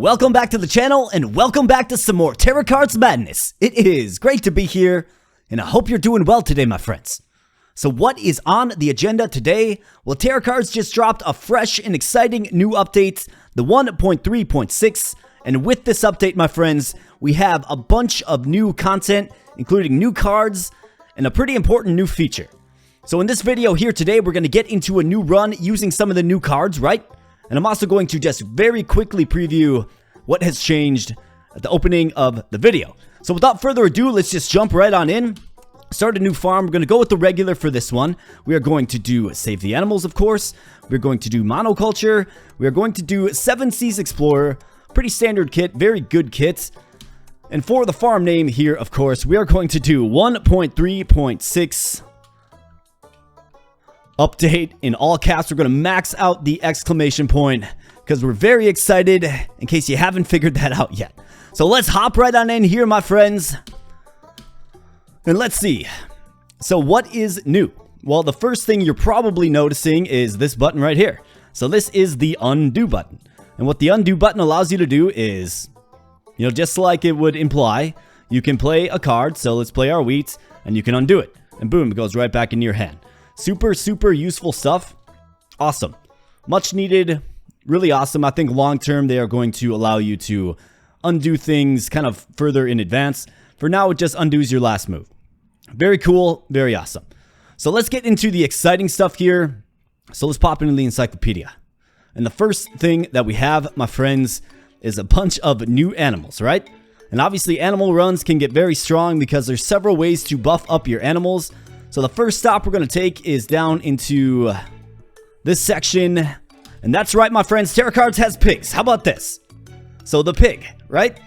Welcome back to the channel, and welcome back to some more Terracards madness. It is great to be here, and I hope you're doing well today, my friends. So what is on the agenda today? Well, Terracards just dropped a fresh and exciting new update, the 1.3.6, and with this update, my friends, we have a bunch of new content, including new cards, and a pretty important new feature. So in this video here today, we're going to get into a new run using some of the new cards, right? And I'm also going to just very quickly preview what has changed at the opening of the video. So without further ado, let's just jump right on in. Start a new farm. We're going to go with the regular for this one. We are going to do Save the Animals, of course. We're going to do Monoculture. We are going to do 7 Seas Explorer. Pretty standard kit, very good kit. And for the farm name here, of course, we are going to do 1.3.6 update in all caps. We're going to max out the exclamation point because we're very excited in case you haven't figured that out yet. So let's hop right on in here, my friends. And let's see. So what is new? Well, the first thing you're probably noticing is this button right here. So this is the undo button. And what the undo button allows you to do is, just like it would imply, you can play a card. So let's play our wheat and you can undo it. And boom, it goes right back into your hand. Super useful stuff. Awesome. Much needed. Really awesome. I think long term they are going to allow you to undo things kind of further in advance. For now, it just undoes your last move. Very cool. Very awesome. So let's get into the exciting stuff here. So let's pop into the encyclopedia. And the first thing that we have, my friends, is a bunch of new animals, right? And obviously animal runs can get very strong because there's several ways to buff up your animals. So the first stop we're going to take is down into this section. And that's right, my friends, Terracards has pigs. How about this? So the pig, right?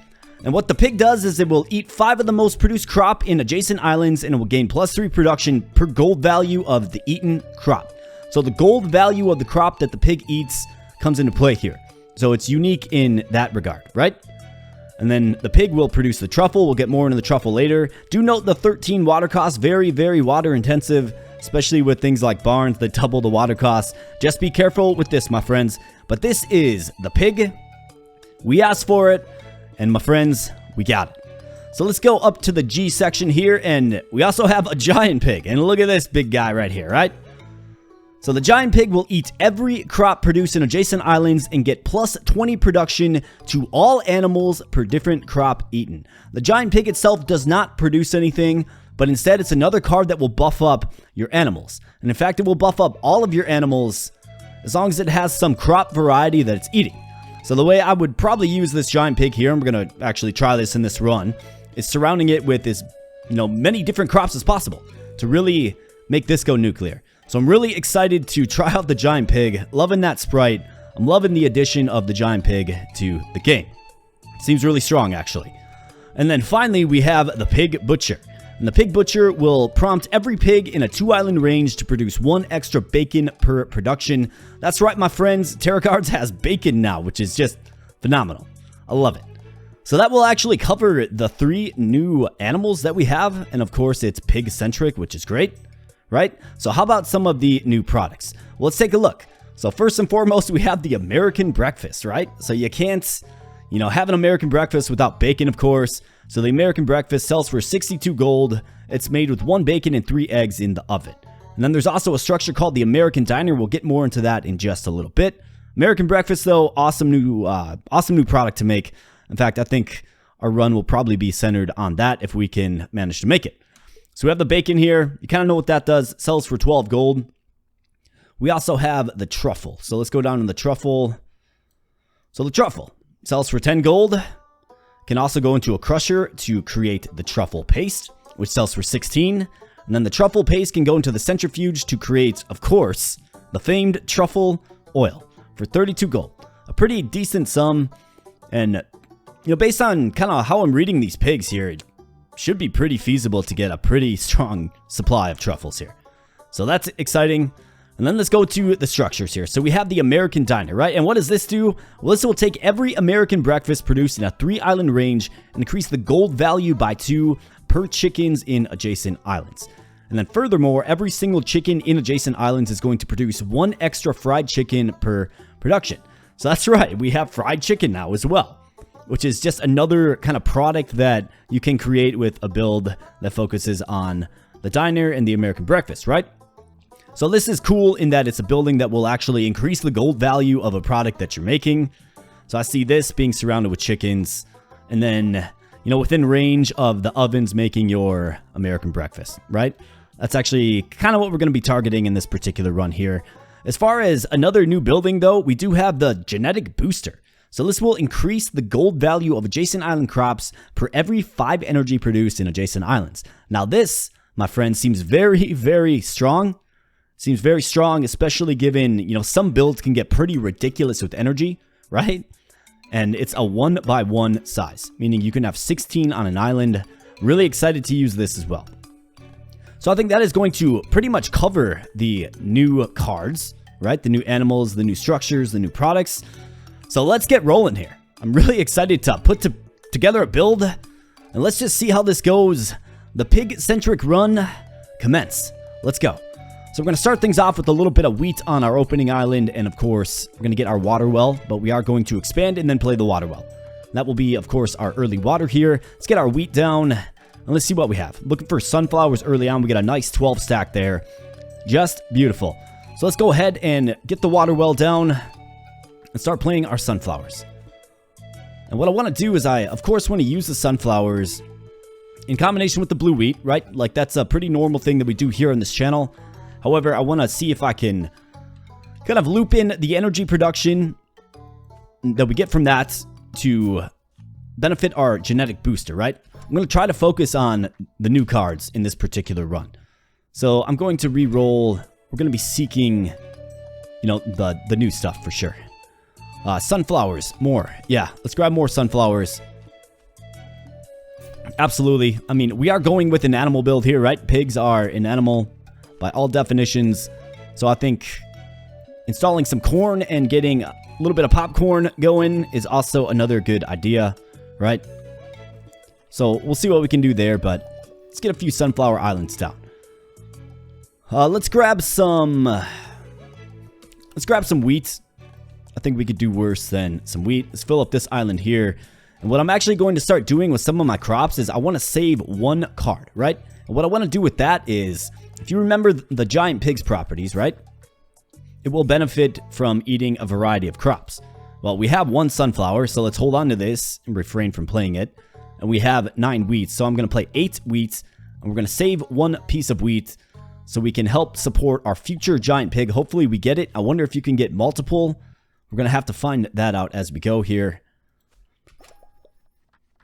And what the pig does is it will eat 5 of the most produced crop in adjacent islands, and it will gain +3 production per gold value of the eaten crop. So the gold value of the crop that the pig eats comes into play here. So it's unique in that regard, right? And then the pig will produce the truffle. We'll get more into the truffle later. Do note the 13 water cost. Very water intensive, especially with things like barns that double the water cost. Just be careful with this, my friends. But this is the pig. We asked for it, and my friends, we got it. So let's go up to the G section here, and we also have a giant pig. And look at this big guy right here, right? So the giant pig will eat every crop produced in adjacent islands and get +20 production to all animals per different crop eaten. The giant pig itself does not produce anything, but instead it's another card that will buff up your animals. And in fact, it will buff up all of your animals as long as it has some crop variety that it's eating. So the way I would probably use this giant pig here, and we're going to actually try this in this run, is surrounding it with as many different crops as possible to really make this go nuclear. So I'm really excited to try out the giant pig. Loving that sprite. I'm loving the addition of the giant pig to the game. Seems really strong, actually. And then finally, we have the pig butcher. And the pig butcher will prompt every pig in a 2-island range to produce 1 extra bacon per production. That's right, my friends. Terracards has bacon now, which is just phenomenal. I love it. So that will actually cover the 3 new animals that we have. And of course, it's pig-centric, which is great. Right? So how about some of the new products? Well, let's take a look. So first and foremost, we have the American breakfast, right? So you can't, have an American breakfast without bacon, of course. So the American breakfast sells for 62 gold. It's made with 1 bacon and 3 eggs in the oven. And then there's also a structure called the American Diner. We'll get more into that in just a little bit. American breakfast, though, awesome new product to make. In fact, I think our run will probably be centered on that if we can manage to make it. So we have the bacon here. You kind of know what that does. It sells for 12 gold. We also have the truffle. So let's go down to the truffle. So the truffle sells for 10 gold. Can also go into a crusher to create the truffle paste, which sells for 16. And then the truffle paste can go into the centrifuge to create, of course, the famed truffle oil for 32 gold. A pretty decent sum. And, based on kind of how I'm reading these pigs here, should be pretty feasible to get a pretty strong supply of truffles here. So that's exciting. And then let's go to the structures here. So we have the American Diner, right? And what does this do? Well, this will take every American breakfast produced in a 3-island range and increase the gold value by 2 per chickens in adjacent islands. And then furthermore, every single chicken in adjacent islands is going to produce 1 extra fried chicken per production. So that's right, we have fried chicken now as well. which is just another kind of product that you can create with a build that focuses on the diner and the American breakfast, right? So this is cool in that it's a building that will actually increase the gold value of a product that you're making. So I see this being surrounded with chickens, and then, you know, within range of the ovens making your American breakfast, right? That's actually kind of what we're going to be targeting in this particular run here. As far as another new building, though, we do have the genetic booster. So this will increase the gold value of adjacent island crops per every 5 energy produced in adjacent islands. Now this, my friend, seems very, very strong. Seems very strong, especially given, you know, some builds can get pretty ridiculous with energy, right? And it's a 1-by-1 size, meaning you can have 16 on an island. Really excited to use this as well. So I think that is going to pretty much cover the new cards, right? The new animals, the new structures, the new products. So let's get rolling here. I'm really excited to put together a build, and let's just see how this goes. The pig-centric run commence. Let's go. So we're going to start things off with a little bit of wheat on our opening island, and of course, we're going to get our water well, but we are going to expand and then play the water well. That will be, of course, our early water here. Let's get our wheat down, and let's see what we have. Looking for sunflowers early on. We get a nice 12 stack there. Just beautiful. So let's go ahead and get the water well down and start playing our sunflowers. And what I want to do is I, of course, want to use the sunflowers in combination with the blue wheat, right? Like, that's a pretty normal thing that we do here on this channel. However, I want to see if I can kind of loop in the energy production that we get from that to benefit our genetic booster, right? I'm going to try to focus on the new cards in this particular run. So I'm going to re-roll. We're going to be seeking, you know, the new stuff for sure. Sunflowers, more. Yeah, let's grab more sunflowers. Absolutely. I mean, we are going with an animal build here, right? Pigs are an animal by all definitions. So I think installing some corn and getting a little bit of popcorn going is also another good idea, right? So we'll see what we can do there, but let's get a few sunflower islands down. Let's grab some wheat. I think we could do worse than some wheat. Let's fill up this island here. And what I'm actually going to start doing with some of my crops is I want to save 1 card, right? And what I want to do with that is, if you remember the giant pigs properties, right? It will benefit from eating a variety of crops. Well, we have 1 sunflower, so let's hold on to this and refrain from playing it. And we have 9 wheats, so I'm going to play 8 wheats. And we're going to save 1 piece of wheat so we can help support our future giant pig. Hopefully we get it. I wonder if you can get multiple. We're going to have to find that out as we go here.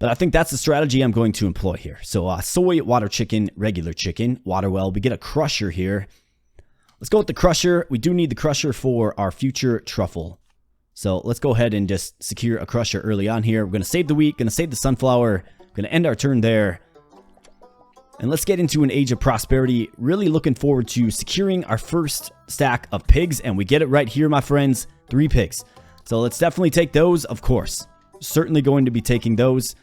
But I think that's the strategy I'm going to employ here. So soy, water chicken, regular chicken, water well. We get a crusher here. Let's go with the crusher. We do need the crusher for our future truffle. So let's go ahead and just secure a crusher early on here. We're going to save the wheat, going to save the sunflower. Going to end our turn there. And let's get into an age of prosperity. Really looking forward to securing our first stack of pigs. And we get it right here, my friends. 3 pigs. So let's definitely take those, of course. Certainly going to be taking those.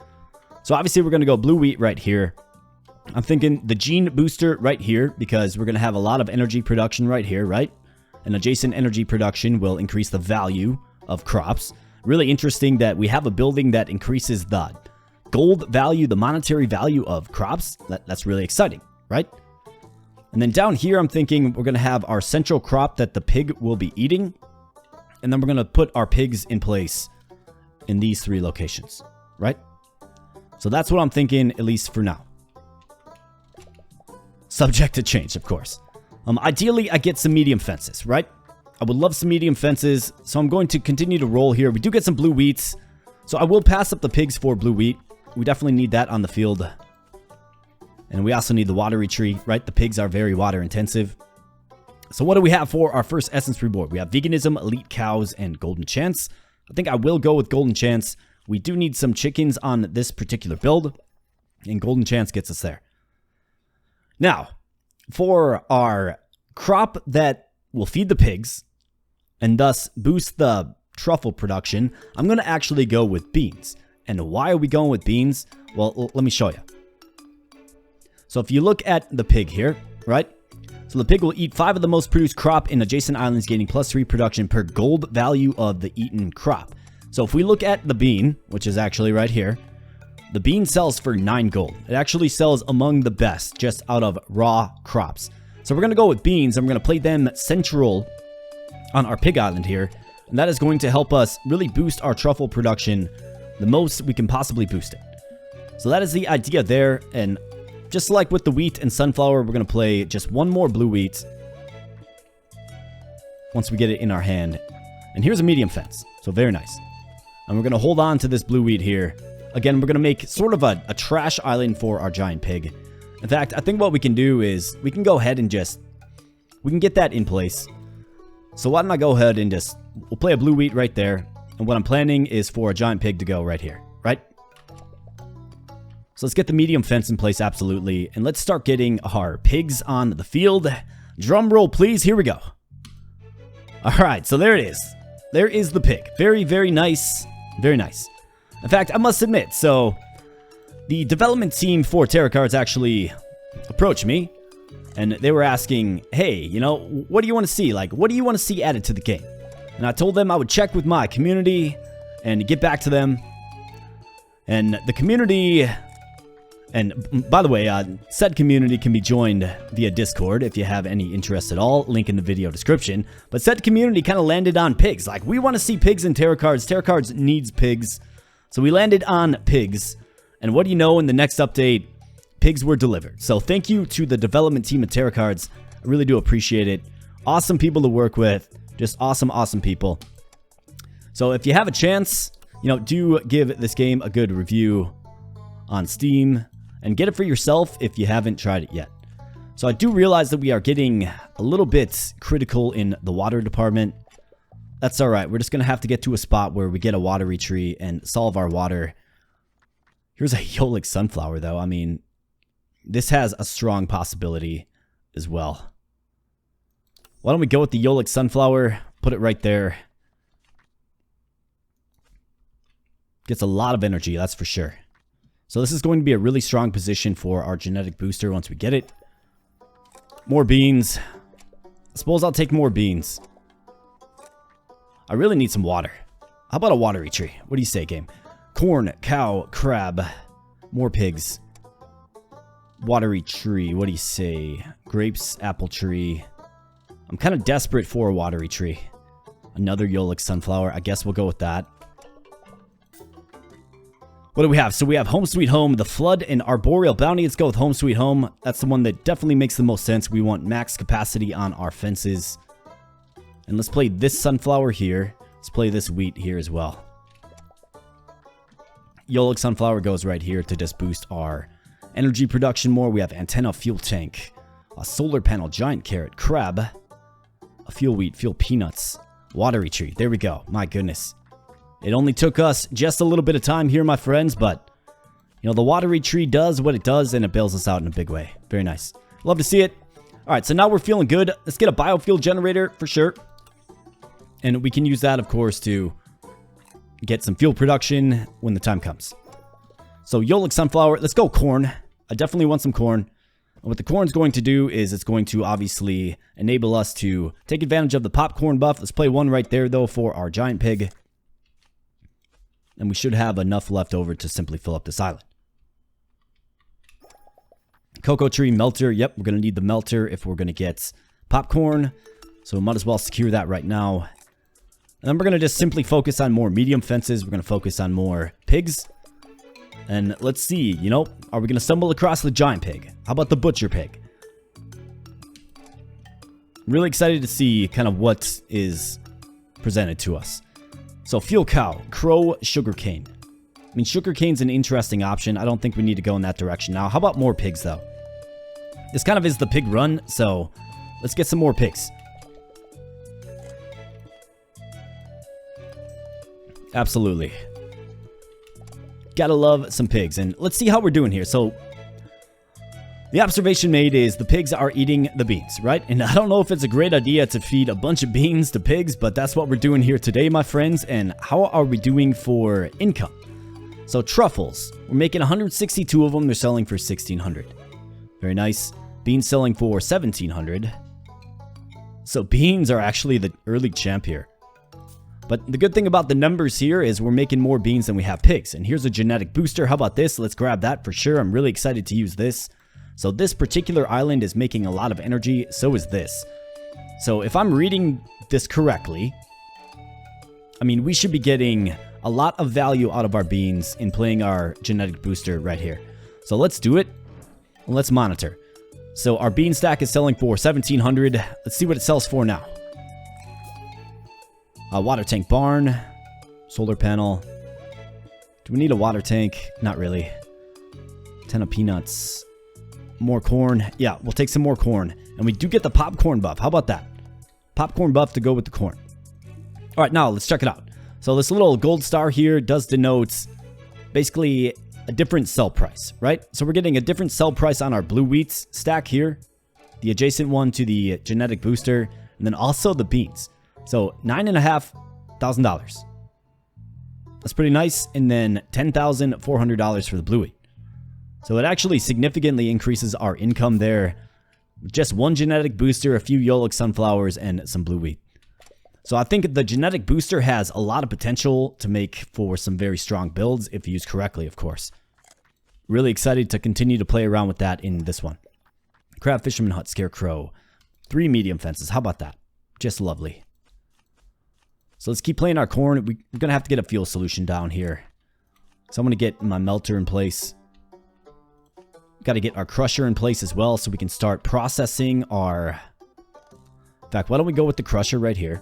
So obviously we're going to go blue wheat right here. I'm thinking the gene booster right here because we're going to have a lot of energy production right here, right? And adjacent energy production will increase the value of crops. Really interesting that we have a building that increases the gold value, the monetary value of crops. That's really exciting, right? And then down here, I'm thinking we're going to have our central crop that the pig will be eating. And then we're going to put our pigs in place in these 3 locations, right? So that's what I'm thinking, at least for now. Subject to change, of course. Ideally, I get some medium fences, right? I would love some medium fences, so I'm going to continue to roll here. We do get some blue wheats, so I will pass up the pigs for blue wheat. We definitely need that on the field. And we also need the watery tree, right? The pigs are very water intensive. So what do we have for our first essence reward? We have veganism, elite cows, and golden chance. I think I will go with golden chance. We do need some chickens on this particular build, and golden chance gets us there. Now, for our crop that will feed the pigs and thus boost the truffle production, I'm going to actually go with beans. And why are we going with beans? Well, let me show you. So if you look at the pig here, right? So the pig will eat 5 of the most produced crop in adjacent islands, gaining +3 production per gold value of the eaten crop. So if we look at the bean, which is actually right here, the bean sells for 9 gold. It actually sells among the best just out of raw crops. So we're going to go with beans, and we're going to play them central on our pig island here. And that is going to help us really boost our truffle production the most we can possibly boost it. So that is the idea there. And just like with the wheat and sunflower, we're going to play just one more blue wheat once we get it in our hand. And here's a medium fence. So very nice. And we're going to hold on to this blue wheat here. Again, we're going to make sort of a trash island for our giant pig. In fact, I think what we can do is we can go ahead and we can get that in place. So why don't I go ahead and we'll play a blue wheat right there. And what I'm planning is for a giant pig to go right here, right? So let's get the medium fence in place, absolutely. And let's start getting our pigs on the field. Drum roll, please. Here we go. All right, so there it is. There is the pig. Very, very nice. Very nice. In fact, I must admit, so the development team for Terracards actually approached me, and they were asking, hey, you know, what do you want to see? Like, what do you want to see added to the game? And I told them I would check with my community and get back to them. And the community, and by the way, said community can be joined via Discord if you have any interest at all. Link in the video description. But said community kind of landed on pigs. Like, we want to see pigs in Terracards. Terracards needs pigs. So we landed on pigs, and what do you know, in the next update, pigs were delivered. So thank you to the development team at Terracards. I really do appreciate it. Awesome people to work with. Just awesome, awesome people. So if you have a chance, you know, do give this game a good review on Steam, and get it for yourself if you haven't tried it yet. So I do realize that we are getting a little bit critical in the water department. That's alright, we're just going to have to get to a spot where we get a watery tree and solve our water. Here's a Yolik sunflower though. I mean, this has a strong possibility as well. Why don't we go with the Yolik sunflower, put it right there. Gets a lot of energy, that's for sure. So this is going to be a really strong position for our genetic booster once we get it. More beans. I suppose I'll take more beans. I really need some water. How about a watery tree? What do you say, game? Corn, cow, crab, more pigs. Watery tree, what do you say? Grapes, apple tree. I'm kind of desperate for a watery tree. Another Yolik sunflower. I guess we'll go with that. What do we have? So we have Home Sweet Home, the Flood, and Arboreal Bounty. Let's go with Home Sweet Home. That's the one that definitely makes the most sense. We want max capacity on our fences. And let's play this sunflower here. Let's play this wheat here as well. Yolik sunflower goes right here to just boost our energy production more. We have antenna, fuel tank, a solar panel, giant carrot, crab, a fuel wheat, fuel peanuts, watery tree. There we go. My goodness. It only took us just a little bit of time here, my friends, but you know, the watery tree does what it does, and it bails us out in a big way. Very nice. Love to see it. All right, so now we're feeling good. Let's get a biofuel generator for sure. And we can use that, of course, to get some fuel production when the time comes. So Yolik sunflower, let's go corn. I definitely want some corn. And what the corn's going to do is it's going to obviously enable us to take advantage of the popcorn buff. Let's play one right there, though, for our giant pig. And we should have enough left over to simply fill up this island. Cocoa tree melter. Yep, we're going to need the melter if we're going to get popcorn. So we might as well secure that right now. And then we're going to just simply focus on more medium fences. We're going to focus on more pigs. And let's see, you know, are we going to stumble across the giant pig? How about the butcher pig? Really excited to see kind of what is presented to us. So fuel cow, crow, sugarcane. I mean, sugarcane's an interesting option. I don't think we need to go in that direction now. How about more pigs, though? This kind of is the pig run, so let's get some more pigs. Absolutely. Gotta love some pigs. And let's see how we're doing here. So the observation made is the pigs are eating the beans, right? And I don't know if it's a great idea to feed a bunch of beans to pigs, but that's what we're doing here today, my friends. And how are we doing for income? So truffles, we're making 162 of them. They're selling for 1,600. Very nice. Beans selling for 1,700. So beans are actually the early champ here. But the good thing about the numbers here is we're making more beans than we have pigs. And here's a genetic booster. How about this? Let's grab that for sure. I'm really excited to use this. So this particular island is making a lot of energy. So is this. So if I'm reading this correctly, I mean, we should be getting a lot of value out of our beans in playing our genetic booster right here. So let's do it. Let's monitor. So our bean stack is selling for 1,700. Let's see what it sells for now. A water tank barn. Solar panel. Do we need a water tank? Not really. 10 of peanuts. More corn. Yeah, we'll take some more corn. And we do get the popcorn buff. How about that? Popcorn buff to go with the corn. All right, now let's check it out. So this little gold star here does denote basically a different sell price, right? So we're getting a different sell price on our blue wheat stack here, the adjacent one to the genetic booster, and then also the beans. So $9,500. That's pretty nice. And then $10,400 for the blue wheat. So it actually significantly increases our income there. Just one genetic booster, a few Yolk sunflowers, and some blue wheat. So I think the genetic booster has a lot of potential to make for some very strong builds if used correctly, of course. Really excited to continue to play around with that in this one. Crab Fisherman Hut Scarecrow. 3 medium fences. How about that? Just lovely. So let's keep playing our corn. We're going to have to get a fuel solution down here. So I'm going to get my melter in place. Got to get our crusher in place as well so we can start processing our... In fact, why don't we go with the crusher right here?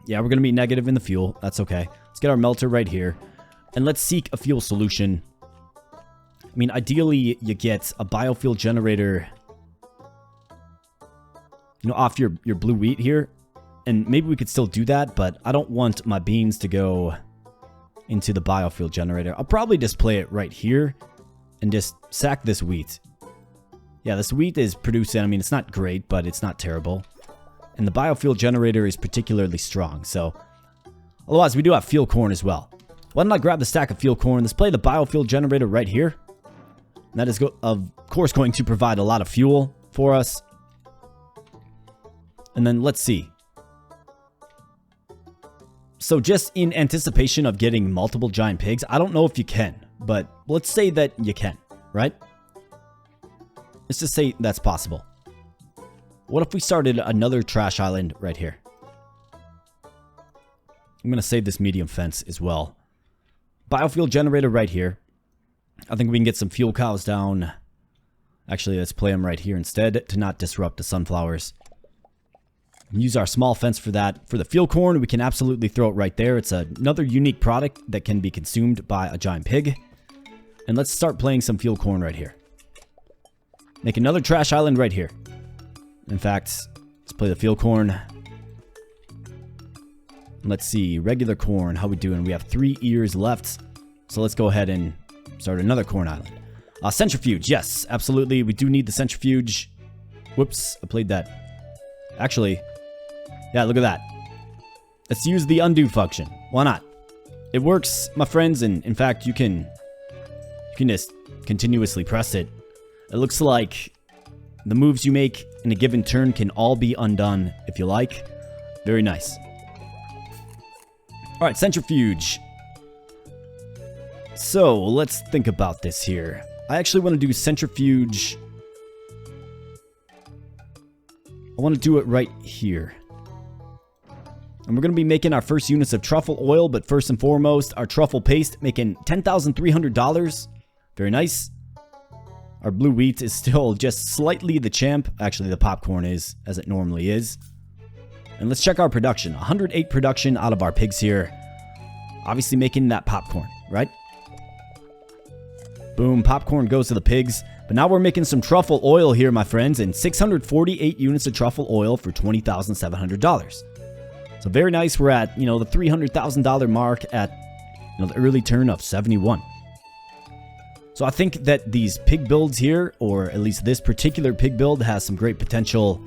Yeah, we're going to be negative in the fuel. That's okay. Let's get our melter right here. And let's seek a fuel solution. I mean, ideally, you get a biofuel generator, you know, off your blue wheat here. And maybe we could still do that, but I don't want my beans to go into the biofuel generator. I'll probably just play it right here and just sack this wheat. Yeah, this wheat is producing, I mean, it's not great, but it's not terrible. And the biofuel generator is particularly strong, so... Otherwise, we do have field corn as well. Why don't I grab the stack of field corn? Let's play the biofuel generator right here. And that is, of course, going to provide a lot of fuel for us. And then, let's see. So, just in anticipation of getting multiple giant pigs, I don't know if you can. But let's say that you can, right? Let's just say that's possible. What if we started another trash island right here? I'm going to save this medium fence as well. Biofuel generator right here. I think we can get some fuel cows down. Actually, let's play them right here instead to not disrupt the sunflowers. Use our small fence for that. For the field corn, we can absolutely throw it right there. It's another unique product that can be consumed by a giant pig. And let's start playing some field corn right here. Make another trash island right here. In fact, let's play the field corn. Let's see, regular corn, how we doing? We have 3 ears left. So let's go ahead and start another corn island. Centrifuge, yes, absolutely. We do need the centrifuge. Whoops, I played that. Actually, yeah, look at that. Let's use the undo function. Why not? It works, my friends, and in fact, you can just continuously press it. It looks like the moves you make in a given turn can all be undone if you like. Very nice. Alright, centrifuge. So, let's think about this here. I actually want to do centrifuge. I want to do it right here. And we're going to be making our first units of truffle oil, but first and foremost, our truffle paste, making $10,300. Very nice. Our blue wheat is still just slightly the champ. Actually, the popcorn is, as it normally is. And let's check our production. 108 production out of our pigs here. Obviously making that popcorn, right? Boom, popcorn goes to the pigs. But now we're making some truffle oil here, my friends. And 648 units of truffle oil for $20,700. So very nice. We're at, the $300,000 mark at, the early turn of 71. So I think that these pig builds here, or at least this particular pig build, has some great potential.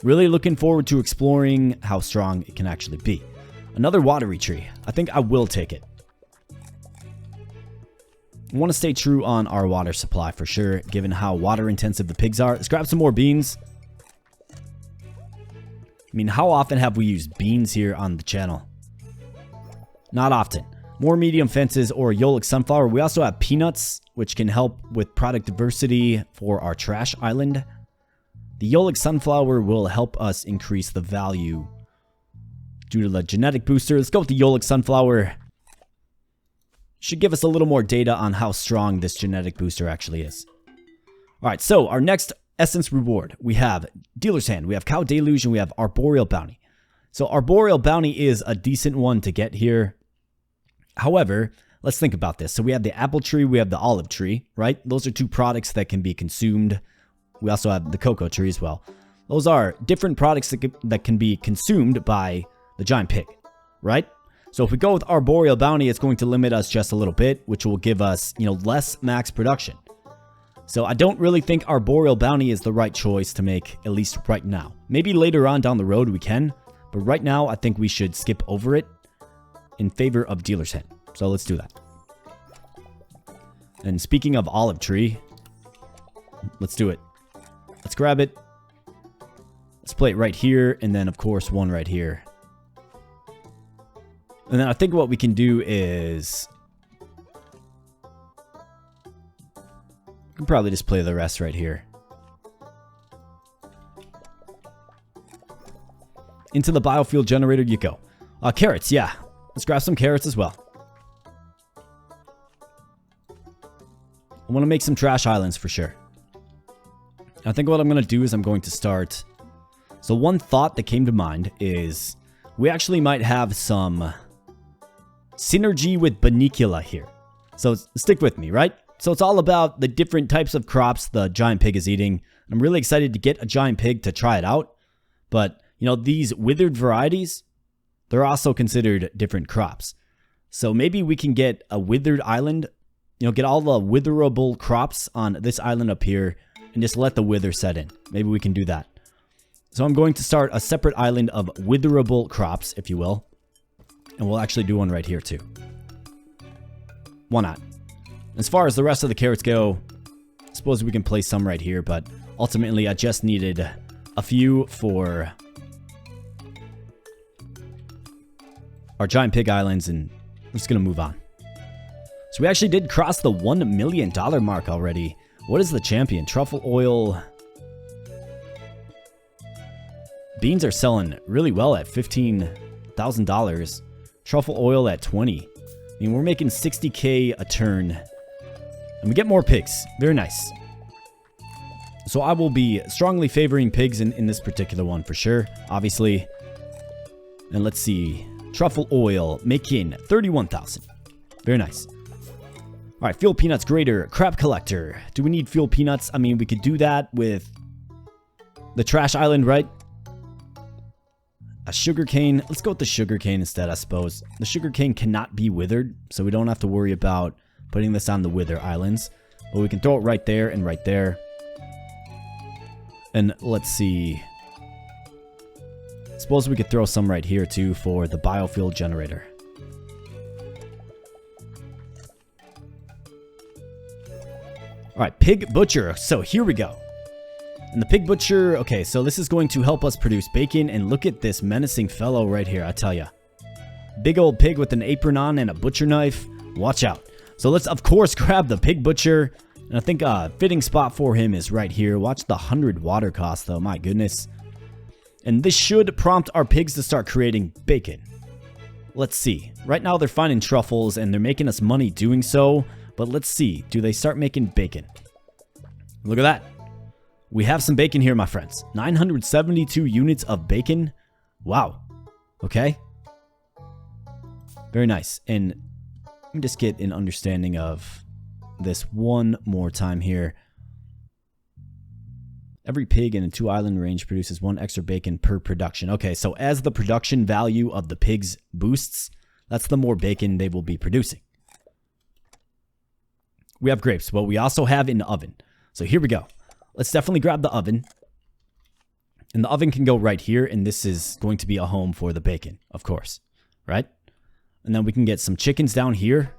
Really looking forward to exploring how strong it can actually be. Another watery tree. I think I will take it. I want to stay true on our water supply for sure, given how water intensive the pigs are. Let's grab some more beans. I mean, how often have we used beans here on the channel? Not often. More medium fences or Yolik sunflower. We also have peanuts, which can help with product diversity for our trash island. The Yolik sunflower will help us increase the value due to the genetic booster. Let's go with the Yolik sunflower. Should give us a little more data on how strong this genetic booster actually is. Alright, so our next essence reward. We have Dealer's Hand, we have Cow Deluge, and we have Arboreal Bounty. So Arboreal Bounty is a decent one to get here. However, let's think about this. So we have the apple tree, we have the olive tree, right? Those are two products that can be consumed. We also have the cocoa tree as well. Those are different products that can be consumed by the giant pig, right? So if we go with Arboreal Bounty, it's going to limit us just a little bit, which will give us, less max production. So I don't really think Arboreal Bounty is the right choice to make, at least right now. Maybe later on down the road we can, but right now I think we should skip over it in favor of Dealer's Hand. So let's do that. And speaking of olive tree, let's do it. Let's grab it. Let's play it right here, and then of course one right here. And then I think what we can do is we can probably just play the rest right here. Into the biofuel generator you go. Carrots, yeah. Let's grab some carrots as well. I want to make some trash islands for sure. I think what I'm going to do is I'm going to start. So one thought that came to mind is we actually might have some synergy with Banicula here. So stick with me, right? So it's all about the different types of crops the giant pig is eating. I'm really excited to get a giant pig to try it out. But, these withered varieties, they're also considered different crops. So maybe we can get a withered island, get all the witherable crops on this island up here and just let the wither set in. Maybe we can do that. So I'm going to start a separate island of witherable crops, if you will. And we'll actually do one right here too. Why not? As far as the rest of the carrots go, I suppose we can place some right here, but ultimately I just needed a few for our giant pig islands, and I'm just going to move on. So we actually did cross the $1 million mark already. What is the champion? Truffle oil. Beans are selling really well at $15,000. Truffle oil at 20. I mean, we're making 60K a turn. And we get more pigs. Very nice. So I will be strongly favoring pigs in this particular one for sure, obviously. And let's see. Truffle oil making 31,000. Very nice. All right, fuel peanuts grader, crab collector. Do we need fuel peanuts? I mean, we could do that with the trash island, right? A sugarcane. Let's go with the sugarcane instead, I suppose. The sugarcane cannot be withered, so we don't have to worry about putting this on the wither islands. But we can throw it right there and right there. And let's see. Suppose we could throw some right here too for the biofuel generator. Alright, pig butcher. So here we go. And the pig butcher, okay, so this is going to help us produce bacon. And look at this menacing fellow right here, I tell ya. Big old pig with an apron on and a butcher knife. Watch out. So let's, of course, grab the pig butcher. And I think a fitting spot for him is right here. Watch the 100 water cost, though. My goodness. And this should prompt our pigs to start creating bacon. Let's see. Right now, they're finding truffles, and they're making us money doing so. But let's see. Do they start making bacon? Look at that. We have some bacon here, my friends. 972 units of bacon. Wow. Okay. Very nice. And let me just get an understanding of this one more time here. Every pig in a 2-island range produces 1 extra bacon per production. Okay, so as the production value of the pigs boosts, that's the more bacon they will be producing. We have grapes, but we also have an oven. So here we go. Let's definitely grab the oven. And the oven can go right here, and this is going to be a home for the bacon, of course, right? And then we can get some chickens down here.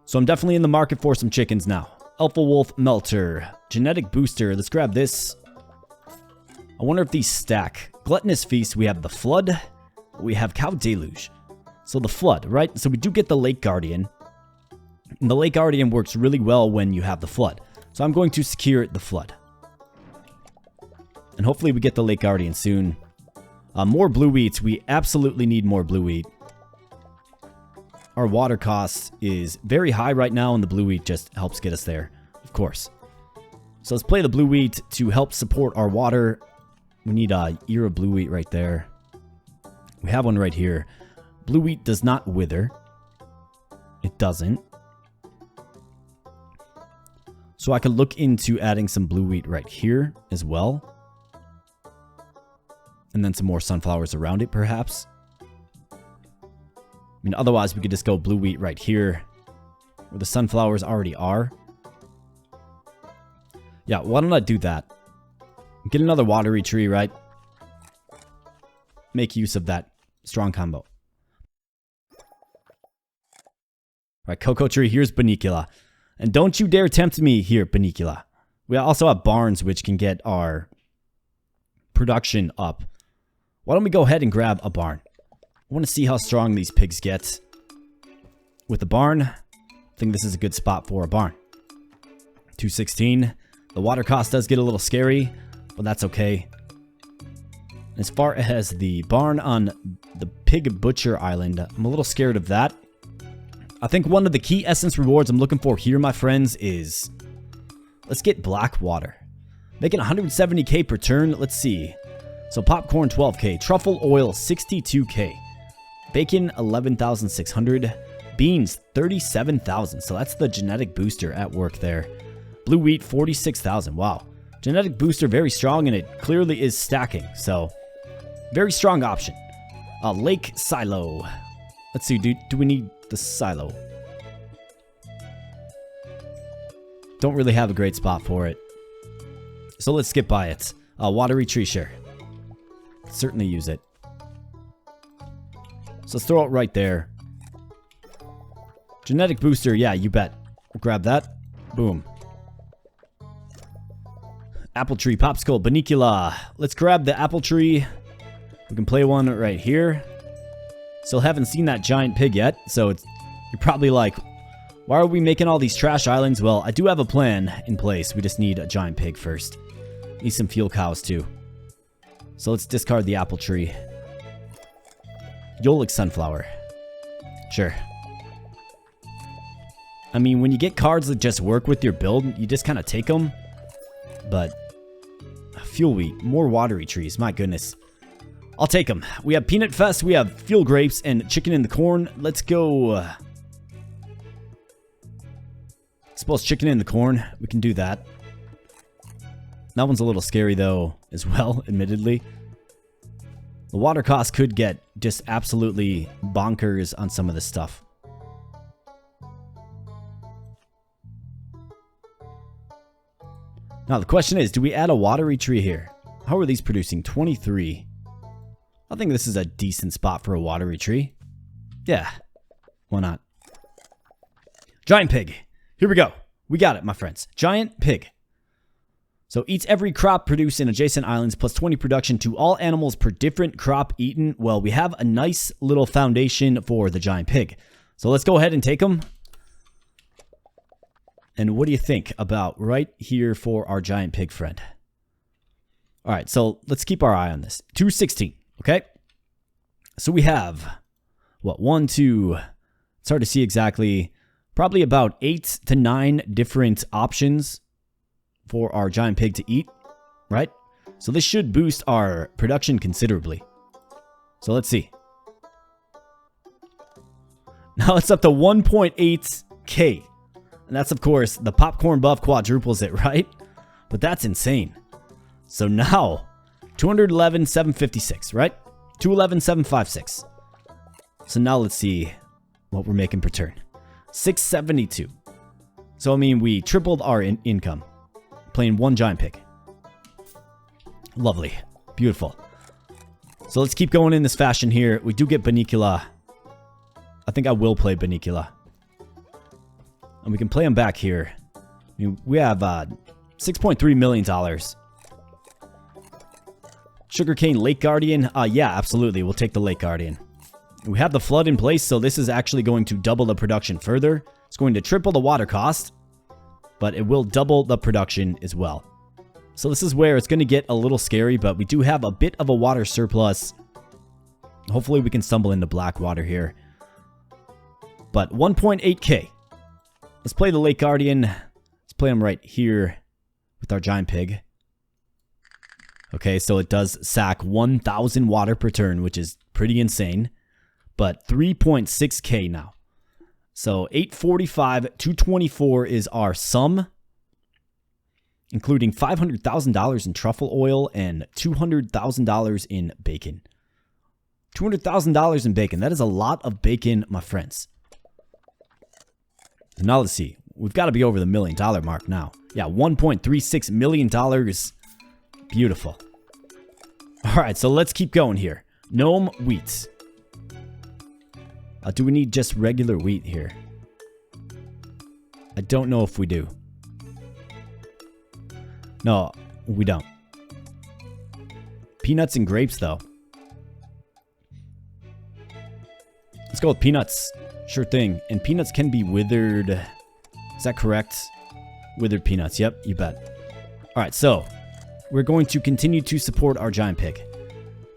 So I'm definitely in the market for some chickens now. Alpha Wolf Melter. Genetic Booster. Let's grab this. I wonder if these stack. Gluttonous Feast. We have the Flood. We have Cow Deluge. So the flood, right? So we do get the Lake Guardian. And the Lake Guardian works really well when you have the flood. So I'm going to secure the flood. And hopefully we get the Lake Guardian soon. More blue wheats. We absolutely need more blue wheat. Our water cost is very high right now, and the blue wheat just helps get us there, of course. So let's play the blue wheat to help support our water. We need a ear of blue wheat right there. We have one right here. Blue wheat does not wither. It doesn't. So I could look into adding some blue wheat right here as well. And then some more sunflowers around it, perhaps. I mean, otherwise we could just go blue wheat right here, where the sunflowers already are. Yeah, why don't I do that? Get another watery tree, right? Make use of that strong combo. Alright, cocoa tree, here's Banicula. And don't you dare tempt me here, Banicula. We also have barns which can get our production up. Why don't we go ahead and grab a barn? I want to see how strong these pigs get. With the barn, I think this is a good spot for a barn. 216. The water cost does get a little scary, but that's okay. As far as the barn on the Pig Butcher Island, I'm a little scared of that. I think one of the key essence rewards I'm looking for here, my friends, is... let's get black water. Making 170k per turn. Let's see. So popcorn 12k, truffle oil 62k, bacon 11,600, beans 37,000. So that's the genetic booster at work there. Blue wheat 46,000. Wow, genetic booster very strong, and it clearly is stacking. So very strong option. Lake silo. Let's see. Do we need the silo? Don't really have a great spot for it, so let's skip by it. Watery tree share. Certainly use it. So let's throw it right there. Genetic booster, yeah, you bet. We'll grab that. Boom. Apple tree, popsicle, Banicula. Let's grab the apple tree. We can play one right here. Still haven't seen that giant pig yet, so you're probably like, why are we making all these trash islands? Well, I do have a plan in place. We just need a giant pig first. Need some fuel cows too. So let's discard the apple tree. Yolik sunflower. Sure. I mean, when you get cards that just work with your build, you just kind of take them. But fuel wheat, more watery trees, my goodness. I'll take them. We have peanut fest, we have fuel grapes, and chicken in the corn. Let's go. Suppose chicken in the corn. We can do that. That one's a little scary though, as well, admittedly. The water cost could get just absolutely bonkers on some of this stuff. Now the question is, do we add a watery tree here? How are these producing? 23. I think this is a decent spot for a watery tree. Yeah, why not? Giant pig. Here we go. We got it, my friends. Giant pig. So eats every crop produced in adjacent islands, plus 20 production to all animals per different crop eaten. Well, we have a nice little foundation for the giant pig. So let's go ahead and take them. And what do you think about right here for our giant pig friend? All right, so let's keep our eye on this. 216, okay? So we have, what, 1, 2, it's hard to see exactly, probably about 8 to 9 different options for our giant pig to eat, right? So this should boost our production considerably. So let's see. Now it's up to 1.8k. And that's, of course, the popcorn buff quadruples it, right? But that's insane. So now, 211,756, right? 211,756. So now let's see what we're making per turn. 672. So, I mean, we tripled our income. Playing one giant pig. Lovely. Beautiful. So let's keep going in this fashion here. We do get Banicula. I think I will play Banicula. And we can play him back here. I mean, we have $6.3 million. Sugarcane Lake Guardian. Yeah, absolutely. We'll take the Lake Guardian. We have the flood in place, so this is actually going to double the production further. It's going to triple the water cost, but it will double the production as well. So this is where it's going to get a little scary, but we do have a bit of a water surplus. Hopefully we can stumble into black water here. But 1.8k. Let's play the Lake Guardian. Let's play him right here with our giant pig. Okay, so it does sack 1,000 water per turn, which is pretty insane. But 3.6k now. So 845, 224 is our sum, including $500,000 in truffle oil and $200,000 in bacon. $200,000 in bacon. That is a lot of bacon, my friends. Now let's see. We've got to be over the $1 million mark now. Yeah, $1.36 million. Beautiful. All right, so let's keep going here. Gnome wheat. Do we need just regular wheat here? I don't know if we do. No, we don't. Peanuts and grapes, though. Let's go with peanuts. Sure thing. And peanuts can be withered. Is that correct? Withered peanuts. Yep, you bet. All right, so we're going to continue to support our giant pig.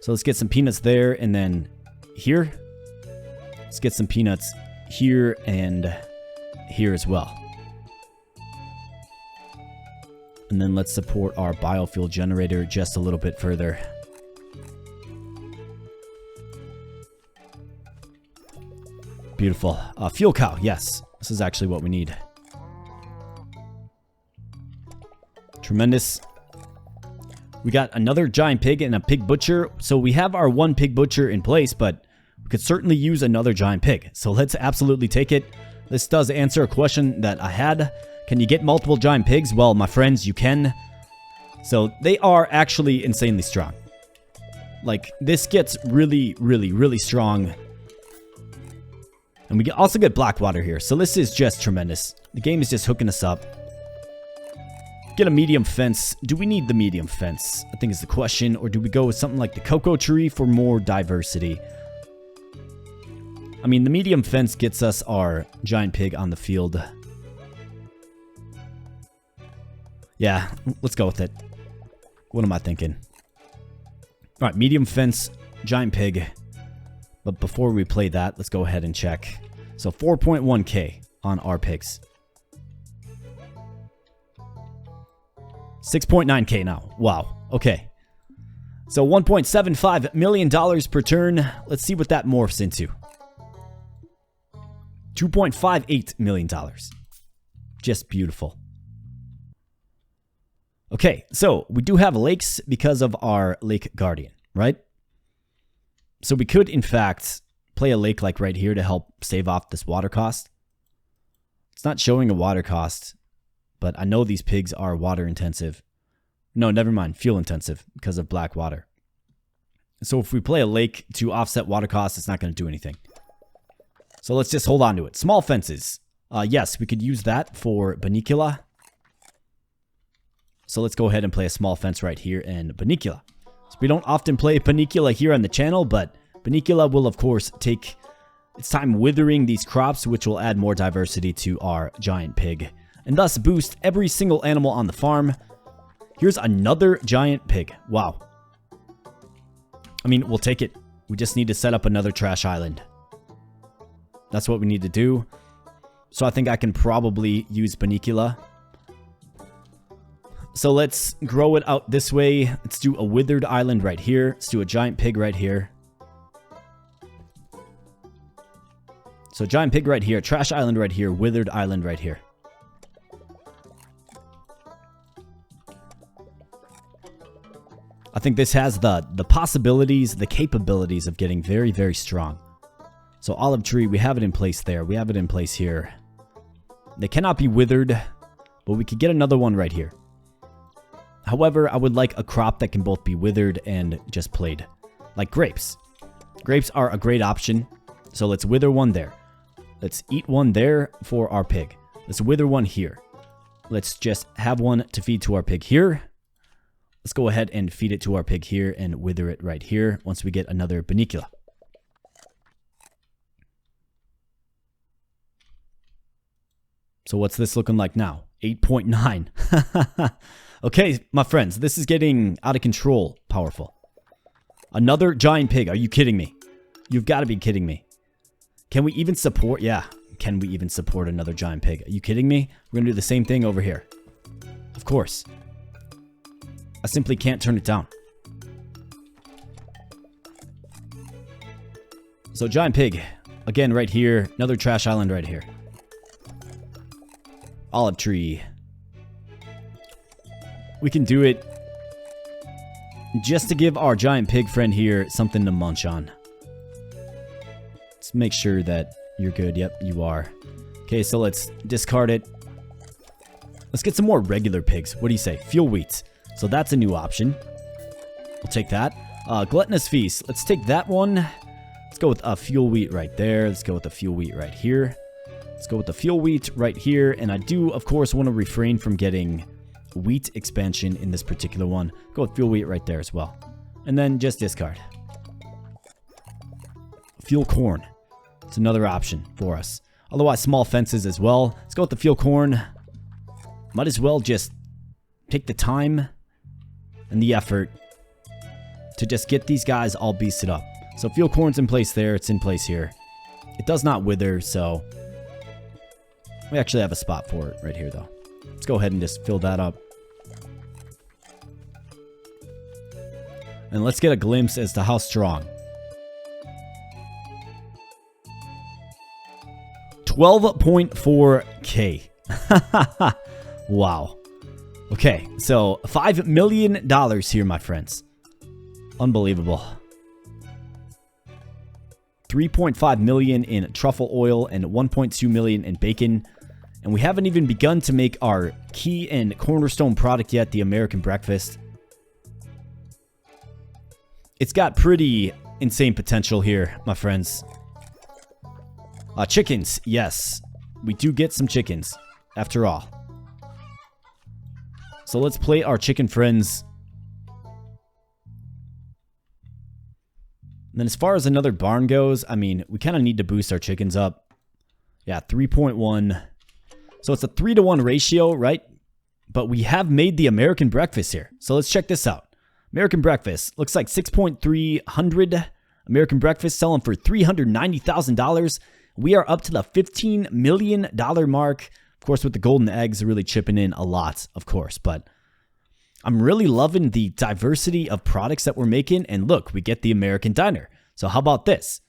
So let's get some peanuts there and then here. Let's get some peanuts here and here as well. And then let's support our biofuel generator just a little bit further. Beautiful. Fuel cow, yes. This is actually what we need. Tremendous. We got another giant pig and a pig butcher. So we have our one pig butcher in place, but we could certainly use another giant pig. So let's absolutely take it. This does answer a question that I had. Can you get multiple giant pigs? Well, my friends, you can. So they are actually insanely strong. Like, this gets really, really, really strong. And we also get black water here. So this is just tremendous. The game is just hooking us up. Get a medium fence. Do we need the medium fence? I think is the question. Or do we go with something like the cocoa tree for more diversity? I mean, the medium fence gets us our giant pig on the field. Yeah, let's go with it. What am I thinking? All right, medium fence, giant pig. But before we play that, let's go ahead and check. So 4.1k on our pigs. 6.9k now. Wow. Okay. So $1.75 million per turn. Let's see what that morphs into. $2.58 million. Just beautiful. Okay, so we do have lakes because of our Lake Guardian, right? So we could, in fact, play a lake like right here to help save off this water cost. It's not showing a water cost, but I know these pigs are water intensive. No, never mind, fuel intensive because of black water. So if we play a lake to offset water costs, it's not going to do anything. So let's just hold on to it. Small fences. Yes, we could use that for Banicula. So let's go ahead and play a small fence right here in Banicula. So we don't often play Banicula here on the channel, but Banicula will, of course, take its time withering these crops, which will add more diversity to our giant pig, and thus boost every single animal on the farm. Here's another giant pig. Wow. I mean, we'll take it. We just need to set up another trash island. That's what we need to do. So I think I can probably use Banicula. So let's grow it out this way. Let's do a withered island right here. Let's do a giant pig right here. So giant pig right here, trash island right here, withered island right here. I think this has the possibilities, the capabilities of getting very, very strong. So olive tree, we have it in place there. We have it in place here. They cannot be withered, but we could get another one right here. However, I would like a crop that can both be withered and just played. Like grapes. Grapes are a great option. So let's wither one there. Let's eat one there for our pig. Let's wither one here. Let's just have one to feed to our pig here. Let's go ahead and feed it to our pig here and wither it right here once we get another Banicula. So what's this looking like now? 8.9. Okay, my friends, this is getting out of control powerful. Another giant pig. Are you kidding me? You've got to be kidding me. Can we even support? Yeah. Can we even support another giant pig? Are you kidding me? We're going to do the same thing over here. Of course. I simply can't turn it down. So giant pig. Again, right here. Another trash island right here. Olive tree. We can do it just to give our giant pig friend here something to munch on. Let's make sure that you're good. Yep, you are. Okay, so let's discard it. Let's get some more regular pigs. What do you say? Fuel wheat. So that's a new option. We'll take that. Gluttonous feast. Let's take that one. Let's go with a fuel wheat right there. Let's go with the fuel wheat right here. Let's go with the fuel wheat right here. And I do, of course, want to refrain from getting wheat expansion in this particular one. Go with fuel wheat right there as well. And then just discard. Fuel corn. It's another option for us. Otherwise, small fences as well. Let's go with the fuel corn. Might as well just take the time and the effort to just get these guys all beasted up. So fuel corn's in place there. It's in place here. It does not wither, so we actually have a spot for it right here, though. Let's go ahead and just fill that up. And let's get a glimpse as to how strong. 12.4K. Wow. Okay, so $5 million here, my friends. Unbelievable. 3.5 million in truffle oil and 1.2 million in bacon. And we haven't even begun to make our key and cornerstone product yet, the American breakfast. It's got pretty insane potential here, my friends. Chickens, yes. We do get some chickens, after all. So let's play our chicken friends. And then as far as another barn goes, I mean, we kind of need to boost our chickens up. Yeah, 3.1. So it's a 3-to-1 ratio, right? But we have made the American breakfast here. So let's check this out. American breakfast looks like 6.300. American breakfast selling for $390,000. We are up to the $15 million mark. Of course, with the golden eggs really chipping in a lot, of course. But I'm really loving the diversity of products that we're making. And look, we get the American Diner. So how about this?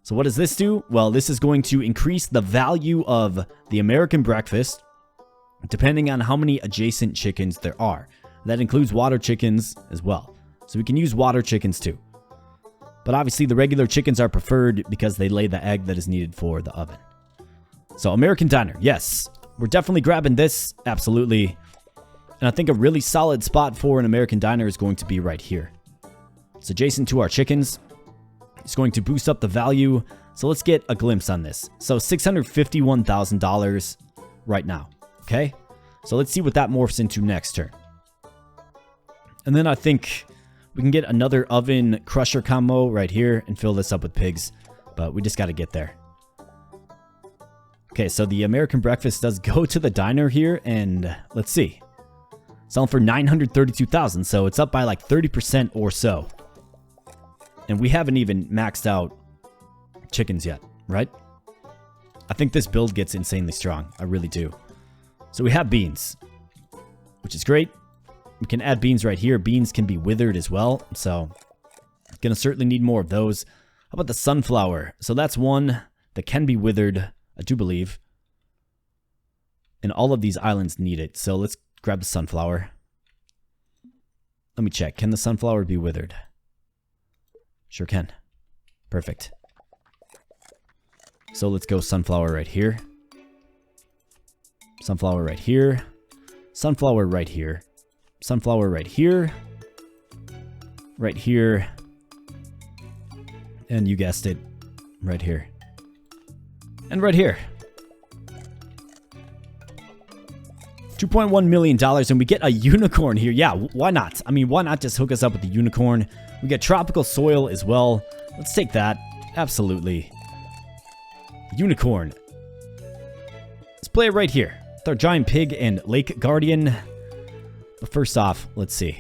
So what does this do? Well, this is going to increase the value of the American breakfast depending on how many adjacent chickens there are. That includes water chickens as well. So we can use water chickens too. But obviously the regular chickens are preferred because they lay the egg that is needed for the oven. So American Diner, yes. We're definitely grabbing this, absolutely. And I think a really solid spot for an American Diner is going to be right here. It's adjacent to our chickens. It's going to boost up the value. So let's get a glimpse on this. So $651,000 right now, okay? So let's see what that morphs into next turn. And then I think we can get another oven crusher combo right here and fill this up with pigs. But we just got to get there. Okay, so the American breakfast does go to the diner here. And let's see. Selling for $932,000. So it's up by like 30% or so. And we haven't even maxed out chickens yet, right? I think this build gets insanely strong. I really do. So we have beans, which is great. We can add beans right here. Beans can be withered as well. So gonna certainly need more of those. How about the sunflower? So that's one that can be withered, I do believe. And all of these islands need it. So let's grab the sunflower. Let me check. Can the sunflower be withered? Sure can. Perfect. So let's go sunflower right here. Sunflower right here. Sunflower right here. Sunflower right here. Right here. And you guessed it. Right here. And right here. $2.1 million, and we get a unicorn here. Yeah, why not? I mean, why not just hook us up with the unicorn? We get tropical soil as well. Let's take that. Absolutely. Unicorn. Let's play it right here with our giant pig and lake guardian. But first off, let's see.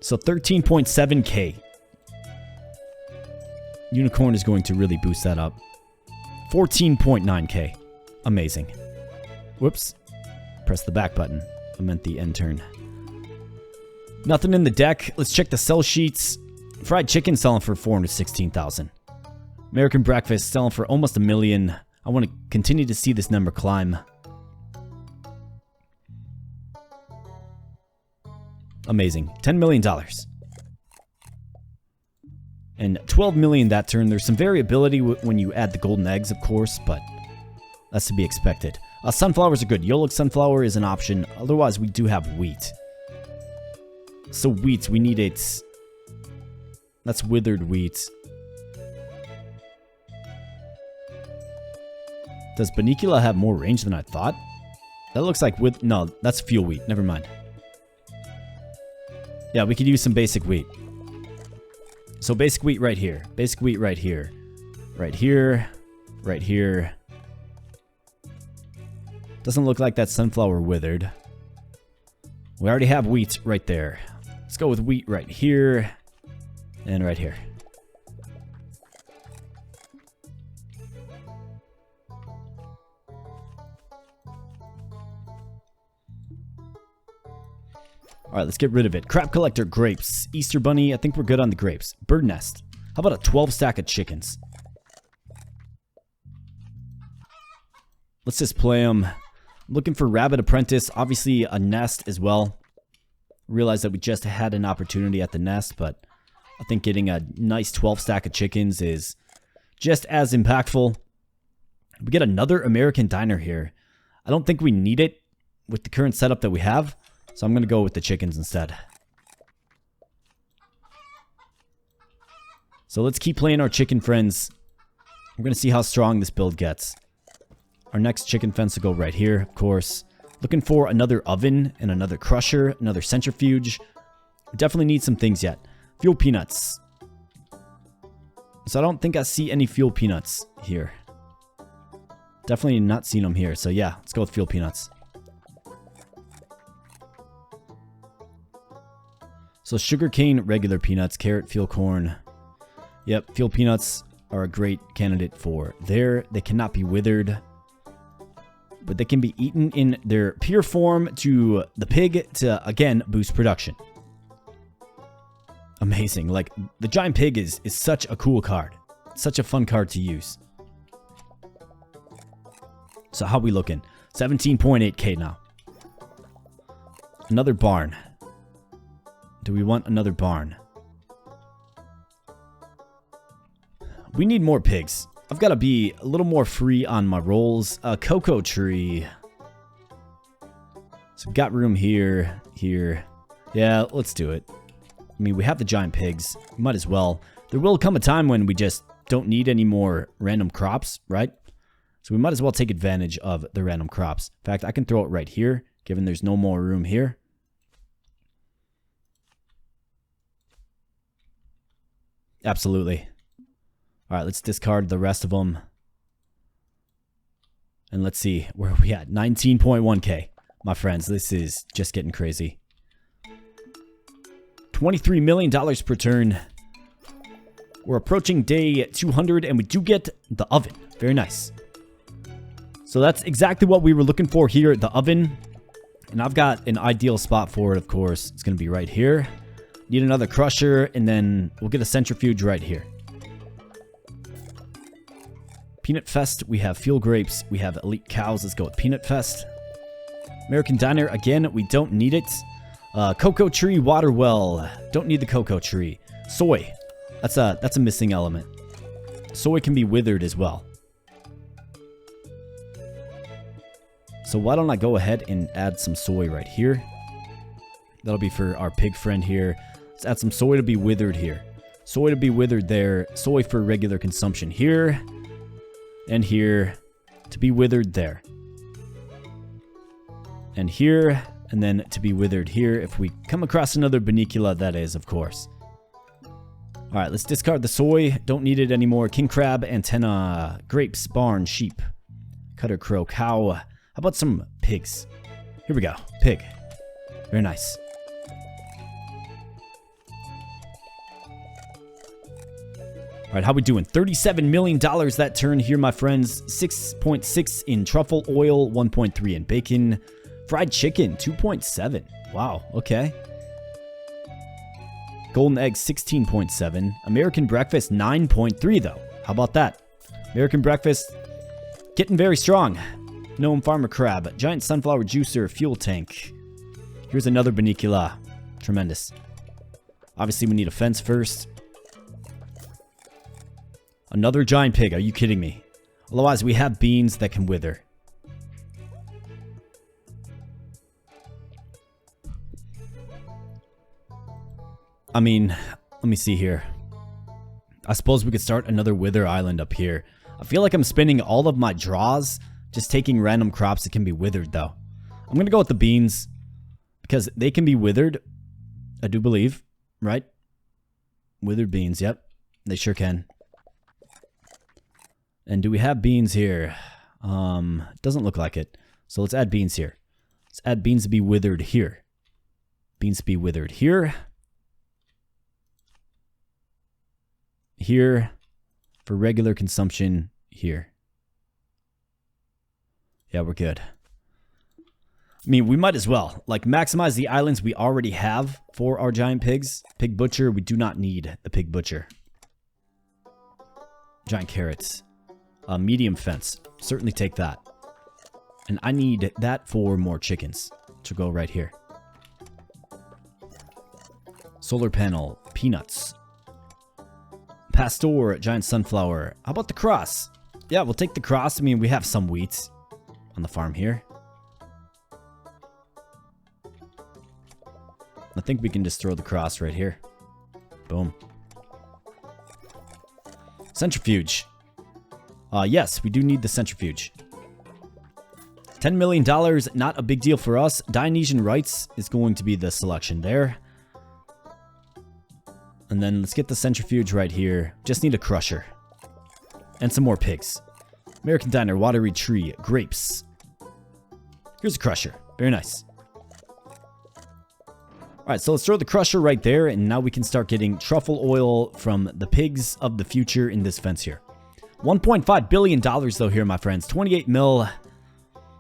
So 13.7k. Unicorn is going to really boost that up. 14.9k. Amazing. Whoops. Press the back button. I meant the end turn. Nothing in the deck. Let's check the sell sheets. Fried chicken selling for 416,000. American breakfast selling for almost $1 million. I want to continue to see this number climb. Amazing. $10 million. And $12 million that turn. There's some variability when you add the golden eggs, of course, but that's to be expected. Sunflowers are good. Yolk sunflower is an option. Otherwise, we do have wheat. So wheat, we need it. That's withered wheat. Does Banicula have more range than I thought? That looks like no, that's fuel wheat. Never mind. Yeah, we could use some basic wheat. So basic wheat right here. Basic wheat right here. Right here. Right here. Doesn't look like that sunflower withered. We already have wheat right there. Let's go with wheat right here. And right here. Alright, let's get rid of it. Crap collector, grapes. Easter bunny, I think we're good on the grapes. Bird nest. How about a 12 stack of chickens? Let's just play them. Looking for rabbit apprentice. Obviously a nest as well. Realize that we just had an opportunity at the nest, but I think getting a nice 12 stack of chickens is just as impactful. We get another American diner here. I don't think we need it with the current setup that we have. So I'm going to go with the chickens instead. So let's keep playing our chicken friends. We're going to see how strong this build gets. Our next chicken fence will go right here, of course. Looking for another oven and another crusher, another centrifuge. We definitely need some things yet. Fuel peanuts. So I don't think I see any fuel peanuts here. Definitely not seen them here. So yeah, let's go with fuel peanuts. So sugarcane, regular peanuts, carrot, fuel corn. Yep, fuel peanuts are a great candidate for there. They cannot be withered, but they can be eaten in their pure form to the pig to, again, boost production. Amazing. Like, the giant pig is such a cool card. Such a fun card to use. So how we looking? 17.8k now. Another barn. Do we want another barn? We need more pigs. I've got to be a little more free on my rolls. A cocoa tree. So we've got room here, here. Yeah, let's do it. I mean, we have the giant pigs. Might as well. There will come a time when we just don't need any more random crops, right? So we might as well take advantage of the random crops. In fact, I can throw it right here, given there's no more room here. Absolutely. All right, let's discard the rest of them. And let's see, where are we at? 19.1k. My friends, this is just getting crazy. $23 million per turn. We're approaching day 200, and we do get the oven. Very nice. So that's exactly what we were looking for here, the oven. And I've got an ideal spot for it, of course. It's going to be right here. Need another crusher, and then we'll get a centrifuge right here. Peanut Fest, we have fuel grapes, we have elite cows. Let's go with Peanut Fest. American Diner, again, we don't need it. Cocoa tree, water well. Don't need the cocoa tree. Soy, that's a missing element. Soy can be withered as well. So why don't I go ahead and add some soy right here. That'll be for our pig friend here. Let's add some soy to be withered here. Soy to be withered there. Soy for regular consumption here. And here to be withered there. And here, and then to be withered here if we come across another Bunnicula, that is, of course. Alright, let's discard the soy. Don't need it anymore. King crab, antenna, grapes, barn, sheep, cutter, crow, cow. How about some pigs? Here we go. Pig. Very nice. Alright, how we doing? $37 million that turn here, my friends. 6.6 in truffle oil, 1.3 in bacon. Fried chicken, 2.7. Wow, okay. Golden egg, 16.7. American breakfast, 9.3 though. How about that? American breakfast, getting very strong. Gnome farmer crab, giant sunflower juicer, fuel tank. Here's another Bunnicula. Tremendous. Obviously, we need a fence first. Another giant pig. Are you kidding me? Otherwise, we have beans that can wither. I mean, let me see here. I suppose we could start another wither island up here. I feel like I'm spending all of my draws just taking random crops that can be withered, though. I'm going to go with the beans because they can be withered. I do believe, right? Withered beans, yep. They sure can. And do we have beans here? Doesn't look like it. So let's add beans here. Let's add beans to be withered here. Beans to be withered here. Here. For regular consumption here. Yeah, we're good. I mean, we might as well. Like, maximize the islands we already have for our giant pigs. Pig butcher, we do not need the pig butcher. Giant carrots. Medium fence. Certainly take that. And I need that for more chickens. To go right here. Solar panel. Peanuts. Pastor. Giant sunflower. How about the cross? Yeah, we'll take the cross. I mean, we have some wheat on the farm here. I think we can just throw the cross right here. Boom. Centrifuge. Yes, we do need the centrifuge. $10 million, not a big deal for us. Dionysian rites is going to be the selection there. And then let's get the centrifuge right here. Just need a crusher. And some more pigs. American diner, watery tree, grapes. Here's a crusher. Very nice. Alright, so let's throw the crusher right there, and now we can start getting truffle oil from the pigs of the future in this fence here. $1.5 billion though here, my friends. 28 mil.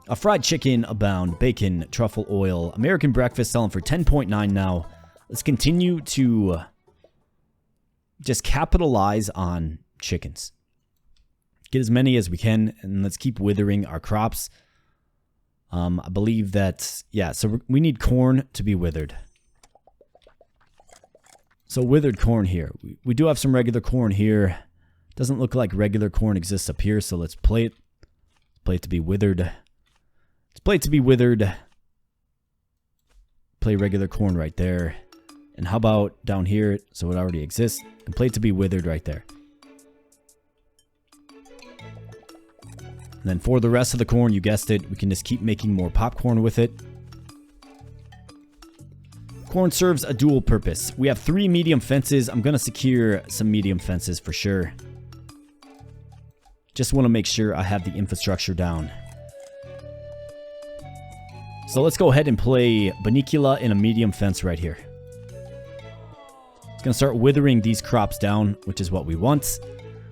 A fried chicken abound. Bacon, truffle oil. American breakfast selling for 10.9 now. Let's continue to just capitalize on chickens. Get as many as we can, and let's keep withering our crops. I believe that, yeah, so we need corn to be withered. So withered corn here. We do have some regular corn here. Doesn't look like regular corn exists up here, so let's play it. Play it to be withered. Let's play it to be withered. Play regular corn right there. And how about down here, so it already exists, and play it to be withered right there. And then for the rest of the corn, you guessed it, we can just keep making more popcorn with it. Corn serves a dual purpose. We have 3 medium fences. I'm going to secure some medium fences for sure. Just want to make sure I have the infrastructure down. So let's go ahead and play Bunnicula in a medium fence right here. It's going to start withering these crops down, which is what we want.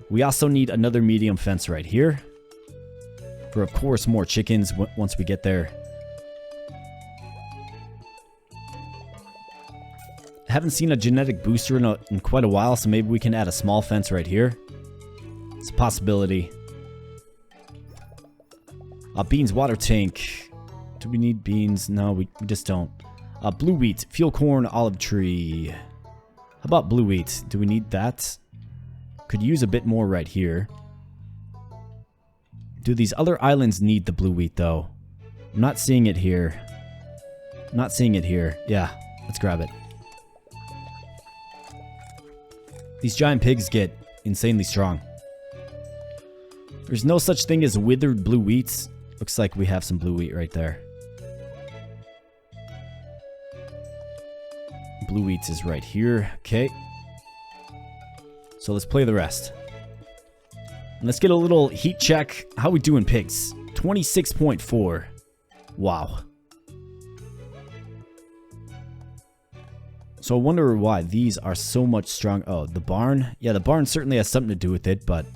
We also need another medium fence right here. For, of course, more chickens once we get there. I haven't seen a genetic booster in quite a while, so maybe we can add a small fence right here. It's a possibility. Beans, water tank. Do we need beans? No, we just don't. Blue wheat, fuel corn, olive tree. How about blue wheat? Do we need that? Could use a bit more right here. Do these other islands need the blue wheat, though? I'm not seeing it here. I'm not seeing it here. Yeah, let's grab it. These giant pigs get insanely strong. There's no such thing as withered blue wheats. Looks like we have some blue wheat right there. Blue wheat is right here. Okay. So let's play the rest. And let's get a little heat check. How we doing, pigs? 26.4. Wow. So I wonder why these are so much strong. Oh, the barn? Yeah, the barn certainly has something to do with it, but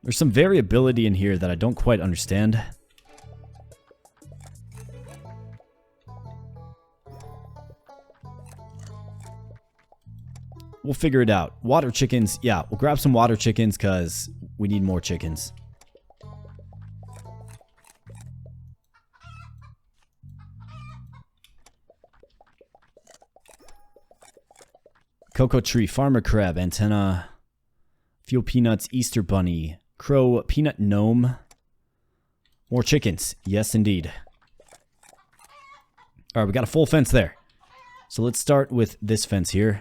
there's some variability in here that I don't quite understand. We'll figure it out. Water chickens. Yeah, we'll grab some water chickens because we need more chickens. Cocoa tree, farmer crab, antenna, fuel peanuts, Easter bunny, crow, peanut gnome. More chickens. Yes, indeed. Alright, we got a full fence there. So let's start with this fence here.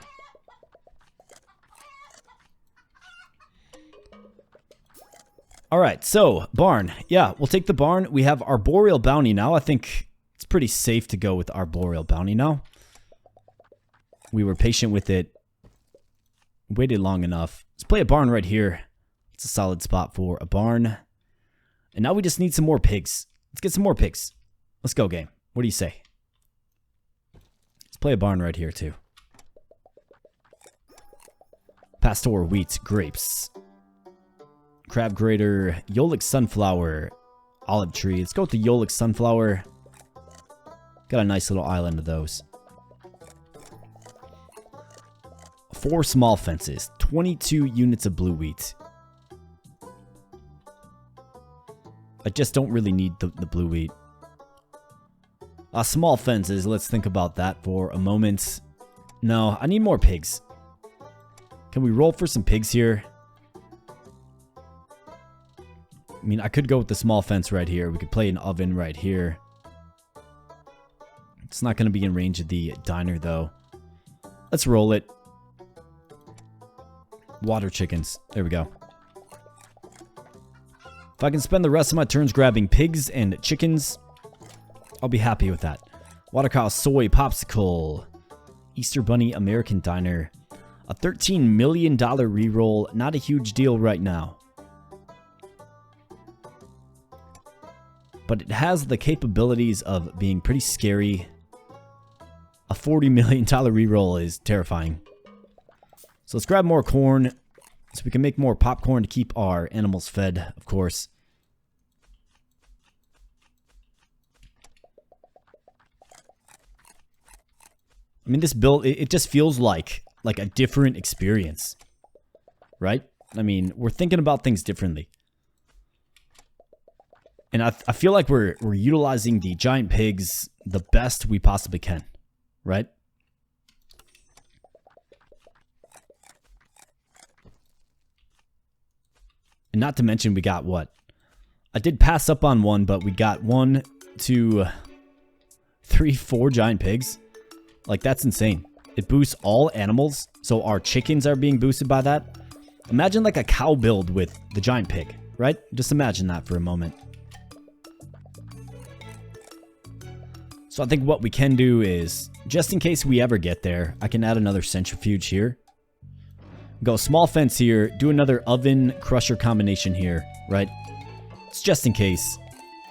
Alright, so, barn. Yeah, we'll take the barn. We have arboreal bounty now. I think it's pretty safe to go with arboreal bounty now. We were patient with it. Waited long enough. Let's play a barn right here. It's a solid spot for a barn. And now we just need some more pigs. Let's get some more pigs. Let's go, game. What do you say? Let's play a barn right here, too. Pastor, wheat, grapes. Crab grater, Yolic sunflower, olive tree. Let's go with the Yolic sunflower. Got a nice little island of those. 4 small fences, 22 units of blue wheat. I just don't really need the blue wheat. Small fences, let's think about that for a moment. No, I need more pigs. Can we roll for some pigs here? I mean, I could go with the small fence right here. We could play an oven right here. It's not going to be in range of the diner, though. Let's roll it. Water chickens. There we go. If I can spend the rest of my turns grabbing pigs and chickens, I'll be happy with that. Water cow, soy, popsicle, Easter bunny, American diner. A $13 million reroll. Not a huge deal right now. But it has the capabilities of being pretty scary. A $40 million reroll is terrifying. So let's grab more corn so we can make more popcorn to keep our animals fed, of course. I mean, this build, it just feels like a different experience, right? I mean, we're thinking about things differently. And I feel like we're utilizing the giant pigs the best we possibly can, right? And not to mention we got what? I did pass up on one, but we got 1, 2, 3, 4 giant pigs. Like, that's insane. It boosts all animals, so our chickens are being boosted by that. Imagine like a cow build with the giant pig, right? Just imagine that for a moment. So I think what we can do is, just in case we ever get there, I can add another centrifuge here. Go small fence here, do another oven crusher combination here, right? It's just in case.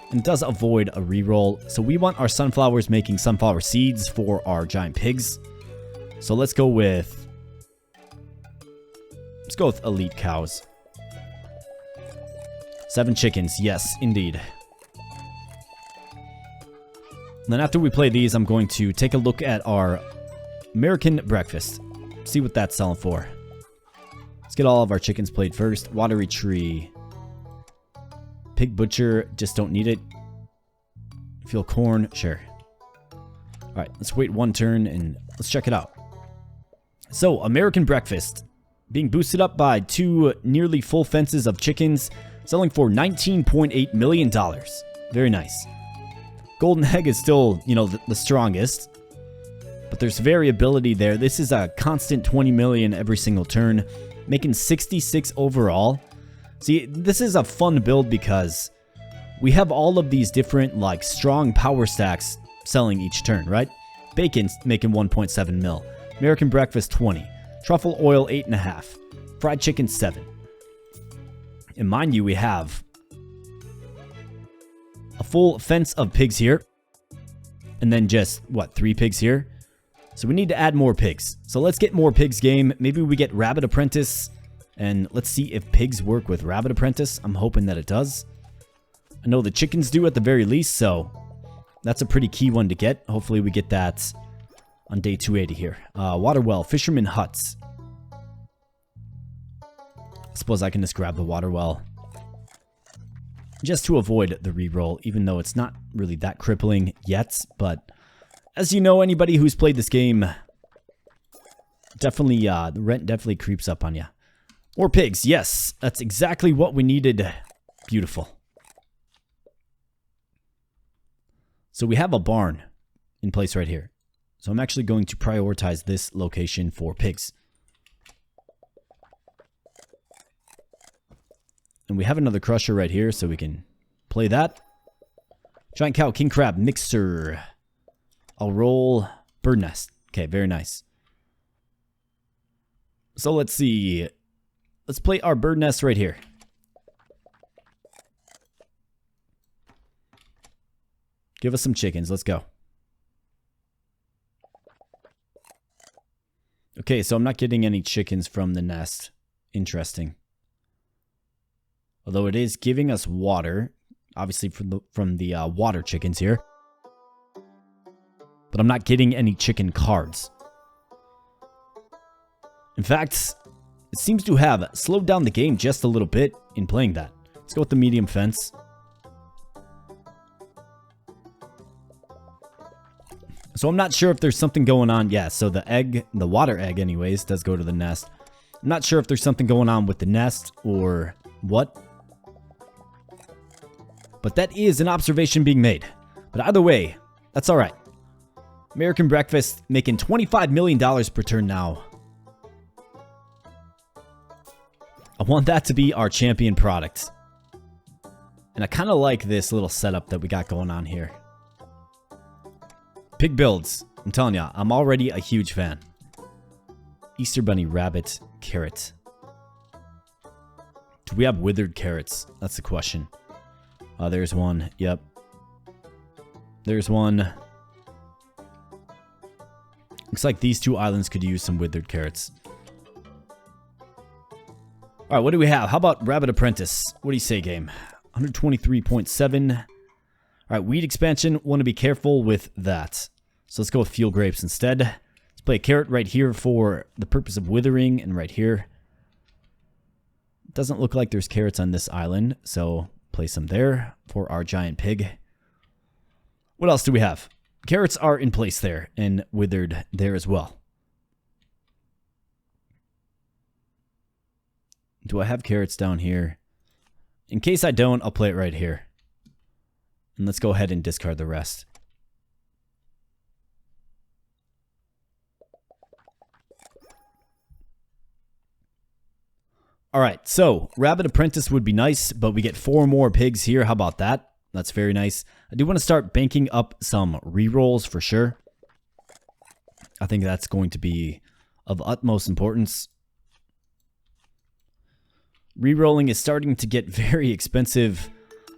And it does avoid a reroll. So we want our sunflowers making sunflower seeds for our giant pigs. So let's go with elite cows. 7 chickens, yes, indeed. And then after we play these, I'm going to take a look at our American breakfast. See what that's selling for. Let's get all of our chickens played first. Watery tree. Pig butcher, just don't need it. Fuel corn, sure. Alright, let's wait 1 turn and let's check it out. So, American breakfast. Being boosted up by 2 nearly full fences of chickens. Selling for $19.8 million. Very nice. Golden egg is still, you know, the strongest. But there's variability there. This is a constant 20 million every single turn. Making 66 overall. See, this is a fun build because we have all of these different, like, strong power stacks selling each turn, right? Bacon's making 1.7 mil. American breakfast 20. Truffle oil 8.5. Fried chicken 7. And mind you, we have a full fence of pigs here. And then just, what, 3 pigs here? So we need to add more pigs. So let's get more pigs game. Maybe we get Rabbit Apprentice. And let's see if pigs work with Rabbit Apprentice. I'm hoping that it does. I know the chickens do at the very least, so that's a pretty key one to get. Hopefully we get that on day 280 here. Water well, fisherman huts. I suppose I can just grab the water well. Just to avoid the reroll, even though it's not really that crippling yet. But as you know, anybody who's played this game, definitely, the rent definitely creeps up on you. More pigs, yes. That's exactly what we needed. Beautiful. So we have a barn in place right here. So I'm actually going to prioritize this location for pigs. And we have another crusher right here, so we can play that. Giant cow, king crab, mixer. I'll roll bird nest. Okay, very nice. So let's see. Let's play our bird nest right here. Give us some chickens. Let's go. Okay, so I'm not getting any chickens from the nest. Interesting. Although it is giving us water. Obviously from the water chickens here. But I'm not getting any chicken cards. In fact, it seems to have slowed down the game just a little bit in playing that. Let's go with the medium fence. So I'm not sure if there's something going on. Yeah, so the egg, the water egg anyways, does go to the nest. I'm not sure if there's something going on with the nest or what. But that is an observation being made. But either way, that's alright. American breakfast making $25 million per turn now. I want that to be our champion product. And I kind of like this little setup that we got going on here. Pig builds. I'm telling ya, I'm already a huge fan. Easter bunny, rabbit, carrot. Do we have withered carrots? That's the question. There's one. Yep. There's one. Looks like these 2 islands could use some withered carrots. Alright, what do we have? How about Rabbit Apprentice? What do you say, game? 123.7. Alright, weed expansion. Want to be careful with that. So let's go with field grapes instead. Let's play a carrot right here for the purpose of withering, and right here. Doesn't look like there's carrots on this island, so place them there for our giant pig. What else do we have? Carrots are in place there, and withered there as well. Do I have carrots down here? In case I don't, I'll play it right here. And let's go ahead and discard the rest. Alright, so Rabbit Apprentice would be nice, but we get 4 more pigs here. How about that? That's very nice. I do want to start banking up some rerolls for sure. I think that's going to be of utmost importance. Rerolling is starting to get very expensive.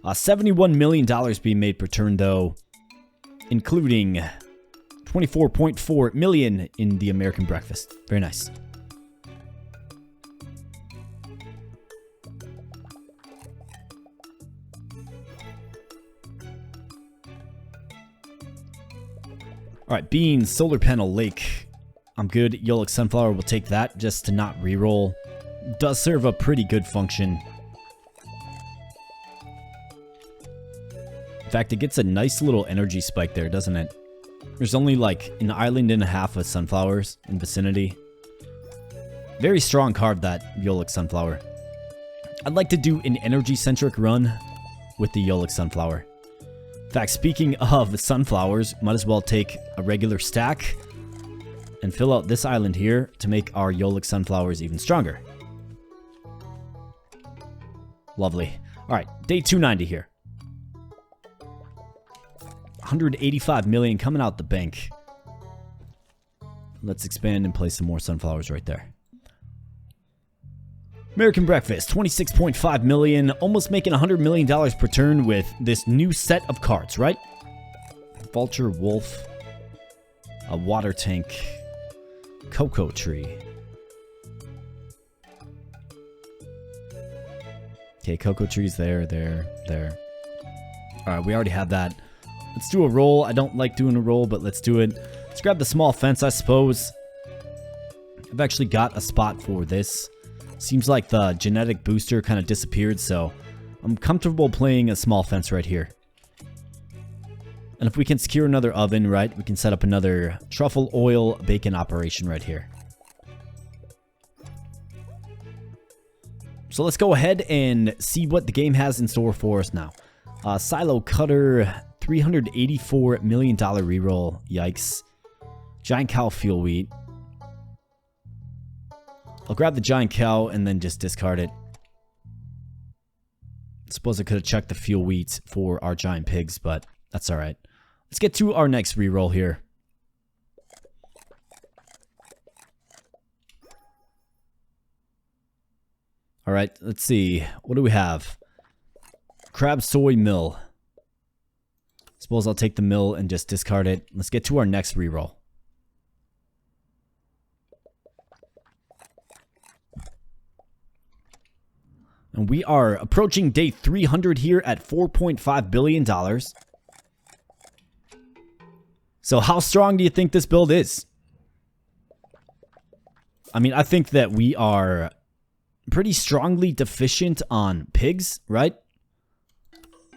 $71 million being made per turn though, including 24.4 million in the American breakfast. Very nice. Alright, beans, solar panel, lake. I'm good. Yolik sunflower will take that just to not reroll. Does serve a pretty good function. In fact, it gets a nice little energy spike there, doesn't it? There's only like an island and a half of sunflowers in vicinity. Very strong card, that Yolik sunflower. I'd like to do an energy-centric run with the Yolik sunflower. In fact, speaking of sunflowers, might as well take a regular stack and fill out this island here to make our Yolik sunflowers even stronger. Lovely. Alright, day 290 here. 185 million coming out the bank. Let's expand and place some more sunflowers right there. American Breakfast, 26.5 million, almost making $100 million per turn with this new set of cards, right? Vulture, Wolf, a water tank, cocoa tree. Okay, cocoa trees there. Alright, we already have that. Let's do a roll. I don't like doing a roll, but let's do it. Let's grab the small fence, I suppose. I've actually got a spot for this. Seems like the genetic booster kind of disappeared, so I'm comfortable playing a small fence right here. And if we can secure another oven, right, we can set up another truffle oil bacon operation right here. So let's go ahead and see what the game has in store for us now. Silo cutter, $384 million reroll. Yikes. Giant cow fuel wheat. I'll grab the giant cow and then just discard it. Suppose I could have checked the fuel wheat for our giant pigs, but that's alright. Let's get to our next reroll here. Alright, let's see. What do we have? Crab soy mill. Suppose I'll take the mill and just discard it. Let's get to our next reroll. And we are approaching day 300 here at $4.5 billion. So how strong do you think this build is? I mean, I think that we are pretty strongly deficient on pigs, right?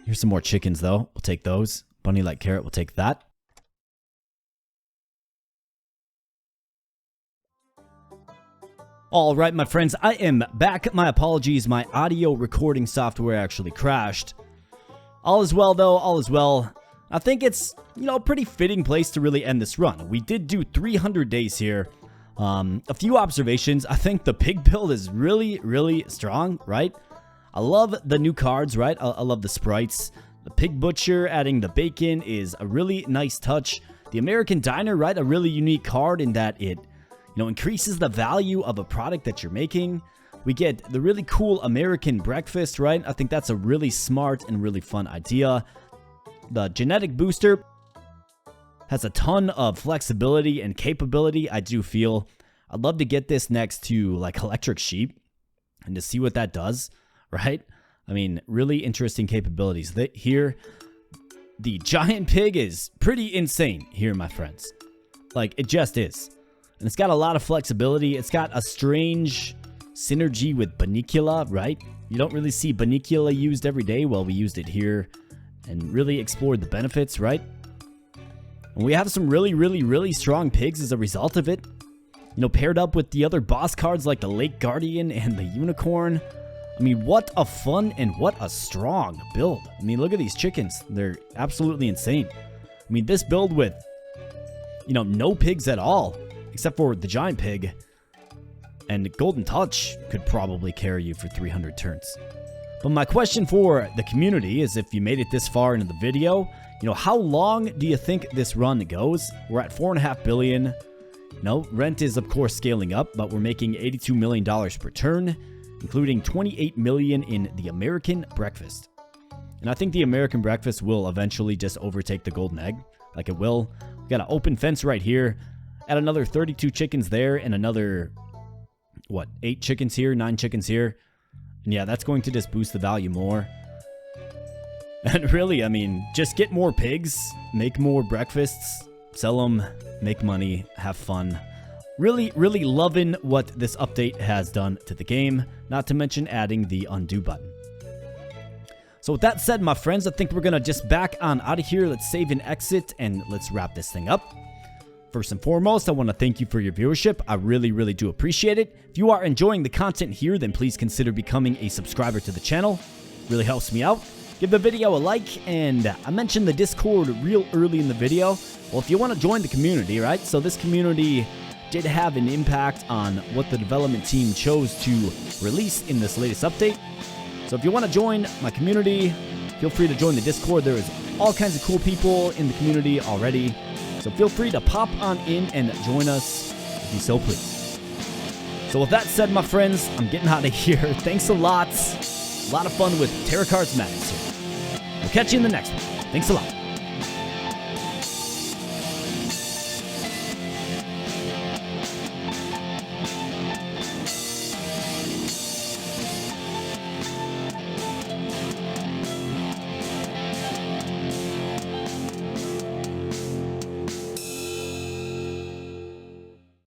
Here's some more chickens, though. We'll take those. Bunny like carrot, we'll take that. All right, my friends, I am back. My apologies, my audio recording software actually crashed. All is well, though. All is well. I think it's, you know, a pretty fitting place to really end this run. We did do 300 days here. A few observations. I think the pig build is really, really strong, right? I love the new cards, right? I love the sprites. The pig butcher adding the bacon is a really nice touch. The American diner, right? A really unique card in that it, you know, increases the value of a product that you're making. We get the really cool American breakfast, right? I think that's a really smart and really fun idea. The genetic booster has a ton of flexibility and capability, I do feel. I'd love to get this next to like electric sheep and to see what that does, right? I mean, really interesting capabilities. Here, the giant pig is pretty insane here, my friends. Like, it just is. And it's got a lot of flexibility. It's got a strange synergy with Banicula, right? You don't really see Banicula used every day. Well, we used it here and really explored the benefits, right? And we have some really, really, really strong pigs as a result of it. You know, paired up with the other boss cards like the Lake Guardian and the Unicorn. I mean, what a fun and what a strong build. I mean, look at these chickens. They're absolutely insane. I mean, this build with, you know, no pigs at all, except for the giant pig, and Golden Touch could probably carry you for 300 turns. But my question for the community is, if you made it this far into the video, you know, how long do you think this run goes? We're at $4.5 billion. No, rent is of course scaling up, but we're making $82 million per turn, including $28 million in the American breakfast. And I think the American breakfast will eventually just overtake the golden egg, like it will. We got an open fence right here. Add another 32 chickens there and another, what, 8 chickens here, 9 chickens here. And yeah, that's going to just boost the value more. And really, I mean, just get more pigs, make more breakfasts, sell them, make money, have fun. Really, really loving what this update has done to the game, not to mention adding the undo button. So with that said, my friends, I think we're going to just back on out of here. Let's save and exit, and let's wrap this thing up. First and foremost, I want to thank you for your viewership. I really, really do appreciate it. If you are enjoying the content here, then please consider becoming a subscriber to the channel. It really helps me out. Give the video a like, and I mentioned the Discord real early in the video. Well, if you want to join the community, right? So this community did have an impact on what the development team chose to release in this latest update. So if you want to join my community, feel free to join the Discord. There is all kinds of cool people in the community already. So feel free to pop on in and join us if you so please. So with that said, my friends, I'm getting out of here. Thanks a lot. A lot of fun with Terracards Madness here. We'll catch you in the next one. Thanks a lot.